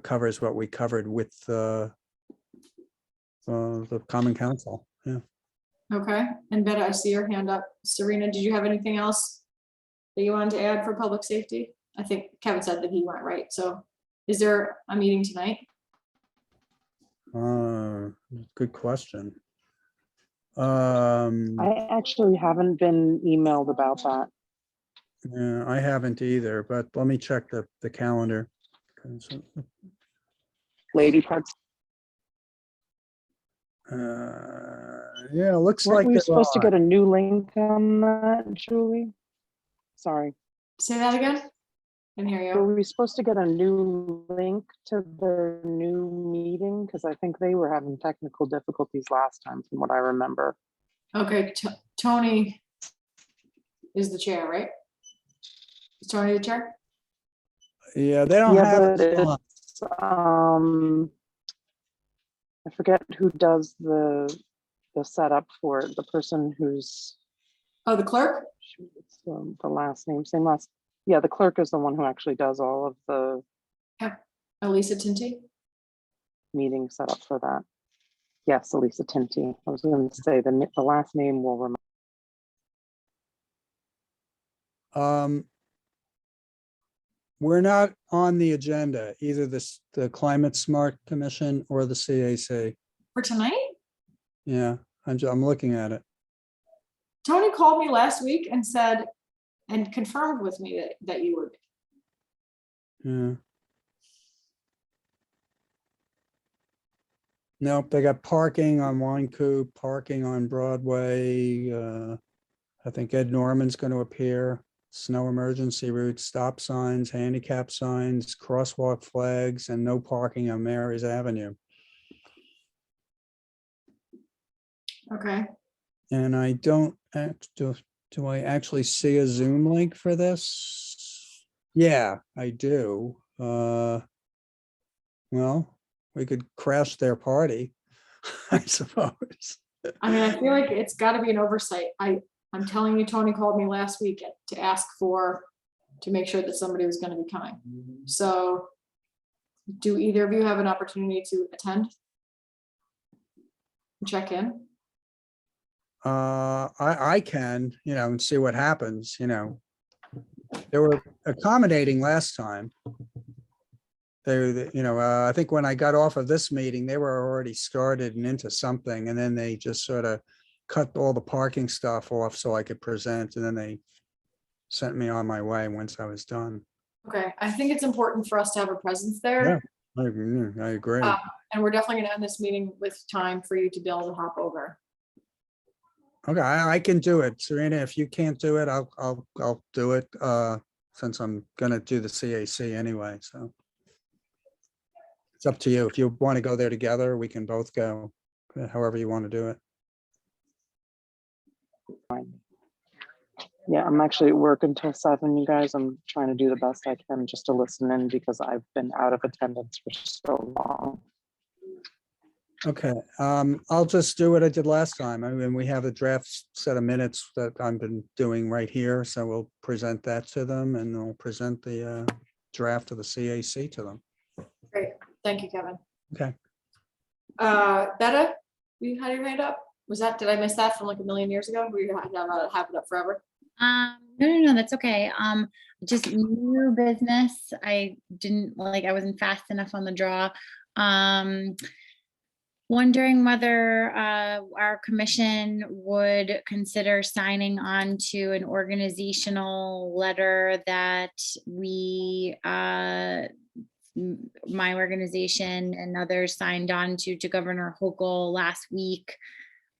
covers what we covered with the Common Council. Yeah. Okay, and Betta, I see your hand up. Serena, did you have anything else that you wanted to add for public safety? I think Kevin said that he went right. So is there a meeting tonight? Good question. I actually haven't been emailed about that. Yeah, I haven't either, but let me check the calendar. Lady parts. Yeah, it looks Weren't like we there supposed to are. get a new link on that, Julie? Sorry. Say that again. Can hear Were you. we supposed to get a new link to their new meeting? Because I think they were having technical difficulties last time, from what I remember. Okay, Tony is the chair, right? Is Tony the chair? Yeah, they don't Yeah, have. but it's, I forget who does the setup for it, the person who's, Oh, the clerk? it's, the last name, same last. Yeah, the clerk is the one who actually does all of the Elisa Tinty? meeting setup for that. Yes, Elisa Tinty. I was going to say the last name will remind. We're not on the agenda, either the Climate Smart Commission or the CAC. For tonight? Yeah, I'm looking at it. Tony called me last week and said, and confirmed with me that you would. Yeah. Nope, they got parking on Wine Coop, parking on Broadway, I think Ed Norman's going to appear. Snow emergency routes, stop signs, handicap signs, crosswalk flags, and no parking on Mary's Avenue. Okay, And I don't do I actually see a Zoom link for this? Yeah, I do. Well, we could crash their party, I suppose. I mean, I feel like it's gotta be an oversight. I'm telling you, Tony called me last week to ask to make sure that somebody was gonna be coming. So do either of you have an opportunity to attend? Check in? I can, and see what happens, They were accommodating last time. I think when I got off of this meeting, they were already started and into something, and then they just sort of cut all the parking stuff off so I could present, and then they sent me on my way once I was done. Okay, I think it's important for us to have a presence there. I agree. And we're definitely gonna end this meeting with time for you to be able to hop over. Okay, I can do it. Serena, if you can't do it, I'll do it, since I'm gonna do the CAC anyway, so. It's up to you. If you want to go there together, we can both go, however you want to do it. Yeah, I'm actually at work until 7, you guys. I'm trying to do the best I can just to listen in because I've been out of attendance for so long. Okay, I'll just do what I did last time. I mean, we have a draft set of minutes that I've been doing right here, so we'll present that to them and we'll present the draft of the CAC to them. Great, thank you, Kevin. Okay. Betta, you had your hand up? Did I miss that from like a million years ago? We had to have it up forever. No, that's okay. Just new business. I wasn't fast enough on the draw. Wondering whether our commission would consider signing on to an organizational letter that my organization and others signed on to Governor Hochul last week.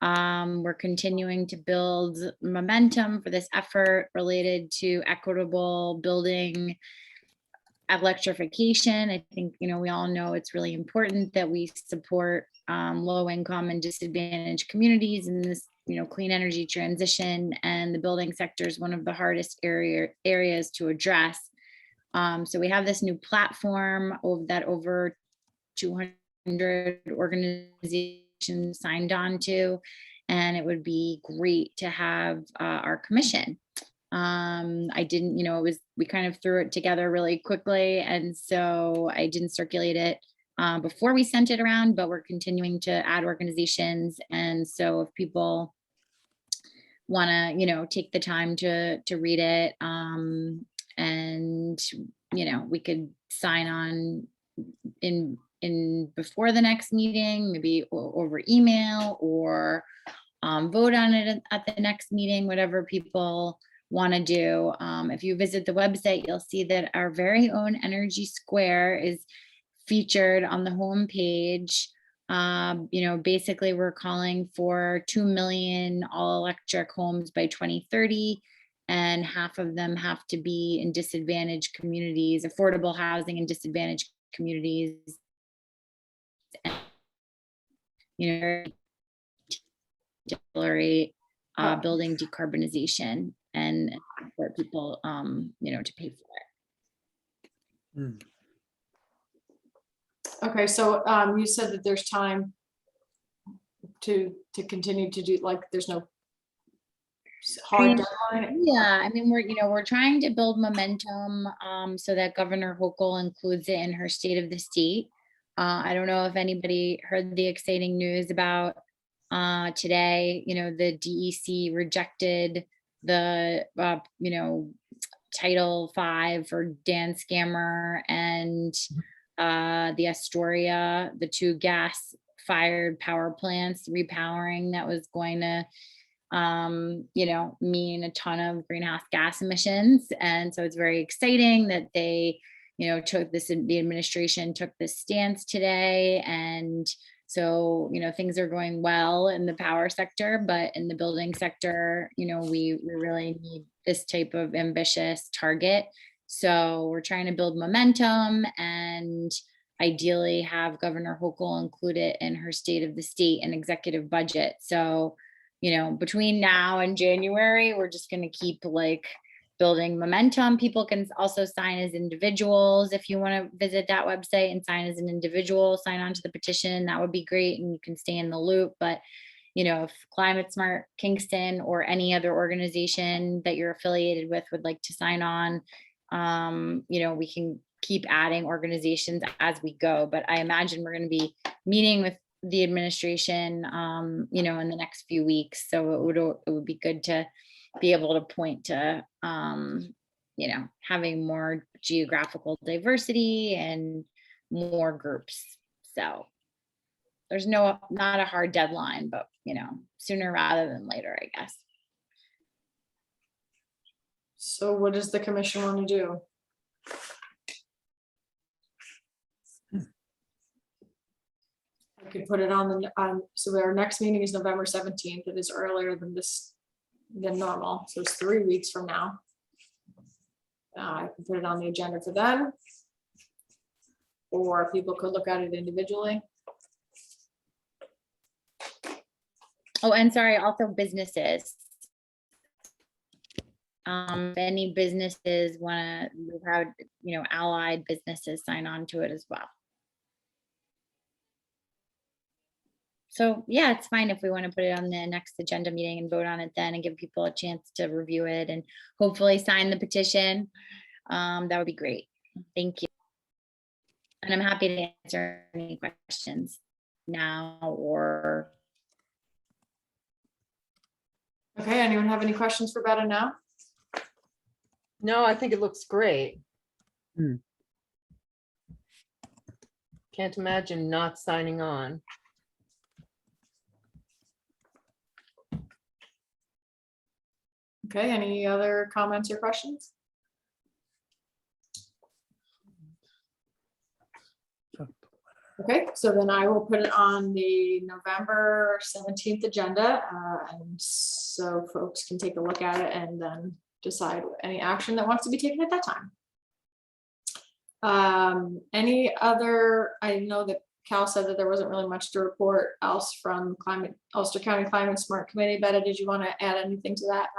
We're continuing to build momentum for this effort related to equitable building electrification. I think, we all know it's really important that we support low income and disadvantaged communities in this, clean energy transition, and the building sector is one of the hardest areas to address. So we have this new platform that over 200 organizations signed on to, and it would be great to have our commission. I didn't, we kind of threw it together really quickly, and so I didn't circulate it before we sent it around, but we're continuing to add organizations. And so if people want to, take the time to read it, and, we could sign on in before the next meeting, maybe over email, or vote on it at the next meeting, whatever people want to do. If you visit the website, you'll see that our very own Energy Square is featured on the home page. Basically we're calling for 2 million all electric homes by 2030, and half of them have to be in disadvantaged communities, affordable housing in disadvantaged communities. And, building decarbonization and for people, to pay for it. Okay, so you said that there's time to continue to do, there's no hard deadline. Yeah, we're trying to build momentum so that Governor Hochul includes it in her state of the state. I don't know if anybody heard the exciting news about today, the DEC rejected the, Title V for Dan Scammer and the Astoria, the 2 gas-fired power plants repowering that was going to, mean a ton of greenhouse gas emissions. And so it's very exciting that they, the administration took this stance today, and So, things are going well in the power sector, but in the building sector, we really need this type of ambitious target. So we're trying to build momentum and ideally have Governor Hochul include it in her state of the state and executive budget. So, between now and January, we're just going to keep building momentum. People can also sign as individuals. If you want to visit that website and sign as an individual, sign on to the petition, that would be great. And you can stay in the loop. But, if Climate Smart Kingston or any other organization that you're affiliated with would like to sign on, we can keep adding organizations as we go. But I imagine we're going to be meeting with the administration, in the next few weeks. So it would be good to be able to point to, having more geographical diversity and more groups. So there's not a hard deadline, but, sooner rather than later, I guess. So what does the commission want to do? I could put it so our next meeting is November 17th. It is earlier than normal. So it's 3 weeks from now. I can put it on the agenda for then. Or people could look at it individually. Oh, and sorry, also businesses. If any businesses want to have, allied businesses sign on to it as well. So yeah, it's fine if we want to put it on the next agenda meeting and vote on it then and give people a chance to review it and hopefully sign the petition. That would be great. Thank you. And I'm happy to answer any questions now or. Okay, anyone have any questions for Betta now? No, I think it looks great. Can't imagine not signing on. Okay, any other comments or questions? Okay, so then I will put it on the November 17th agenda, and so folks can take a look at it and then decide any action that wants to be taken at that time. Any other, I know that Cal said that there wasn't really much to report else from Ulster County Climate Smart Committee. Betta, did you want to add anything to that?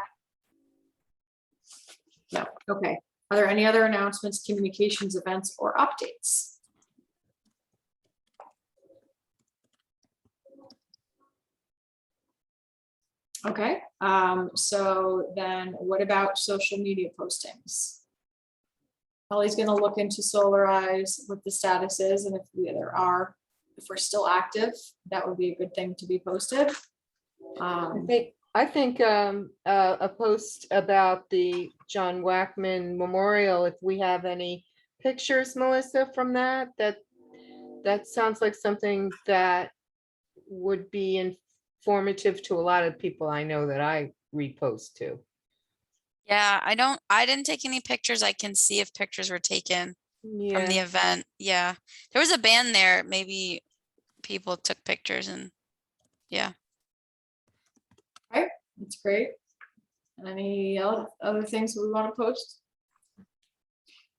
No, okay. Are there any other announcements, communications, events, or updates? Okay, so then what about social media postings? Ellie's gonna look into Solarize what the status is, and if we're still active, that would be a good thing to be posted. I think a post about the John Wackman Memorial, if we have any pictures, Melissa, from that sounds like something that would be informative to a lot of people I know that I repost to. Yeah, I didn't take any pictures. I can see if pictures were taken from the event. Yeah, there was a band there. Maybe people took pictures and yeah. Okay, that's great. Any other things we want to post?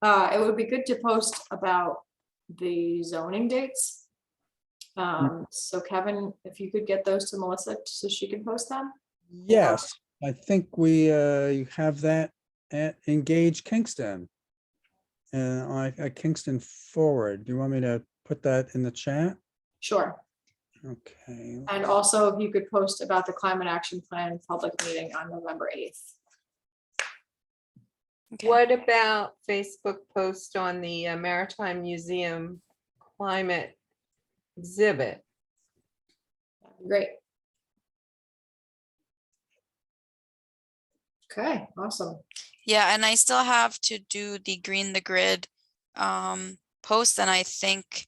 It would be good to post about the zoning dates. So Kevin, if you could get those to Melissa so she can post them. Yes, I think we you have that at Engage Kingston. At Kingston Forward. Do you want me to put that in the chat? Sure. Okay. And also if you could post about the climate action plan public meeting on November 8th. Okay. What about Facebook post on the Maritime Museum climate exhibit? Great. Okay, awesome. Yeah, and I still have to do the Green the Grid post, and I think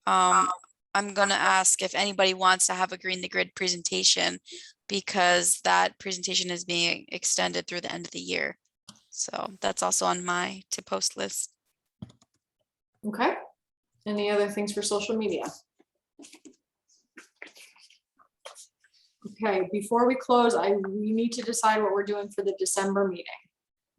I'm gonna ask if anybody wants to have a Green the Grid presentation, because that presentation is being extended through the end of the year. So that's also on my to post list. Okay. Any other things for social media? Okay, before we close, we need to decide what we're doing for the December meeting.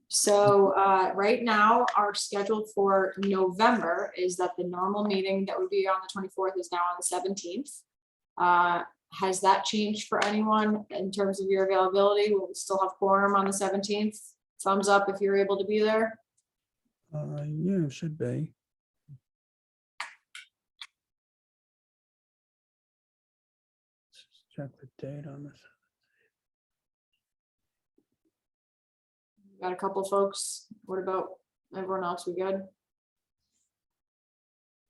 So right now, our schedule for November is that the normal meeting that would be on the 24th is now on the 17th. Has that changed for anyone in terms of your availability? Will we still have quorum on the 17th? Thumbs up if you're able to be there. Yeah, it should be. Check the date on this. Got a couple folks. What about everyone else? We good?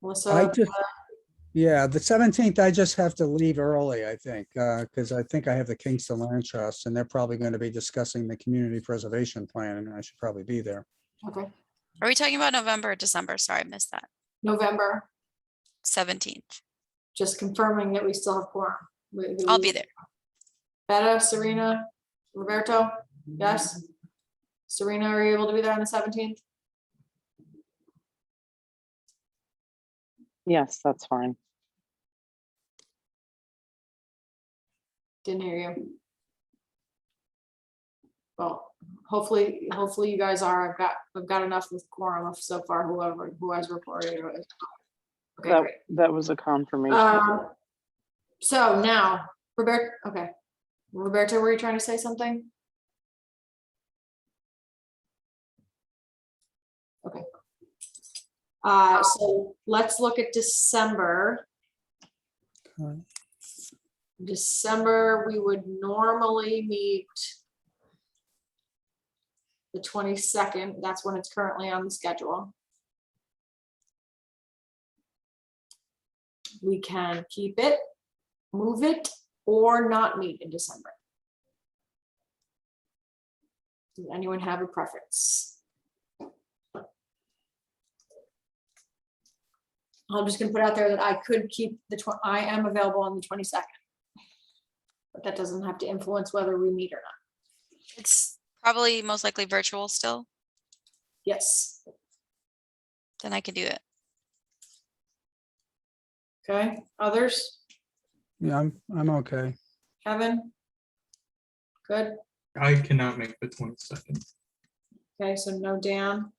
Melissa, Yeah, the 17th, I just have to leave early, I think, because I think I have the Kingston Land Trust and they're probably going to be discussing the community preservation plan and I should probably be there. okay, Are we talking about November or December? Sorry, I missed that. November, 17th. just confirming that we still have quorum. I'll be there. Betta, Serena, Roberto, yes? Serena, are you able to be there on the 17th? Yes, that's fine. Didn't hear you. Well, hopefully you guys are. I've got enough with quorum so far, who has reported. Okay, That, great. that was a confirmation. So now, Roberto, okay. Roberto, were you trying to say something? Okay. So let's look at December. Okay. December, we would normally meet the 22nd. That's when it's currently on the schedule. We can keep it, move it, or not meet in December. Does anyone have a preference? I'm just gonna put out there that I could keep I am available on the 22nd. But that doesn't have to influence whether we meet or not. It's probably most likely virtual still. Yes, Then I can do it. okay, others? Yeah, I'm okay. Kevin? Good, I cannot make the 22nd. okay, so no Dan.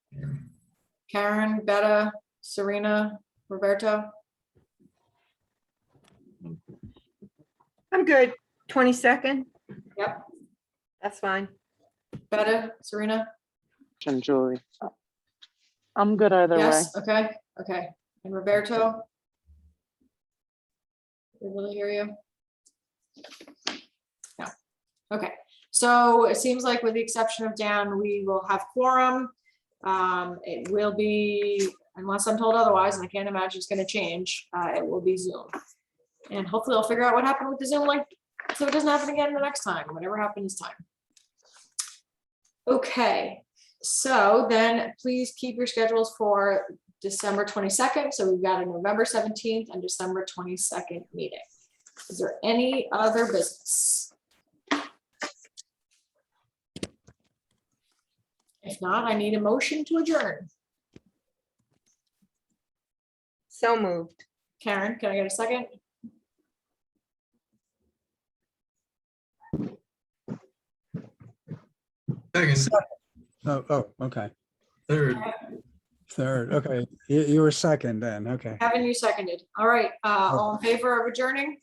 Karen, Betta, Serena, Roberto? I'm good. 22nd. Yep. That's fine. Betta, Serena? And Julie. I'm good either way. Yes, okay, okay. And Roberto? Able to hear you? No. Okay, so it seems like with the exception of Dan, we will have quorum. It will be, unless I'm told otherwise, and I can't imagine it's gonna change, it will be Zoom. And hopefully I'll figure out what happened with the Zoom link, so it doesn't happen again the next time, whatever happens this time. Okay, so then please keep your schedules for December 22nd. So we've got a November 17th and December 22nd meeting. Is there any other business? If not, I need a motion to adjourn. So moved. Karen, can I get a second? Second, Oh, okay. third, Third, okay. You were second then, okay. Kevin, you seconded. All right, all in favor of adjourning?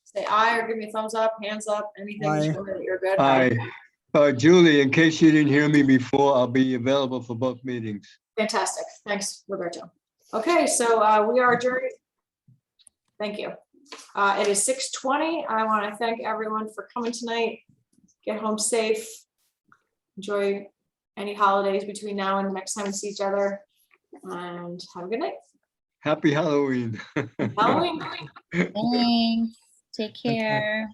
Say aye or give me a thumbs up, hands up, anything. Aye. to show that you're good. Hi, Julie, in case you didn't hear me before, I'll be available for both meetings. Fantastic. Thanks, Roberto. Okay, so we are adjourned. Thank you. It is 6:20. I want to thank everyone for coming tonight. Get home safe. Enjoy any holidays between now and the next time we see each other. And have a good night. Happy Halloween. Halloween. Thanks. Take care.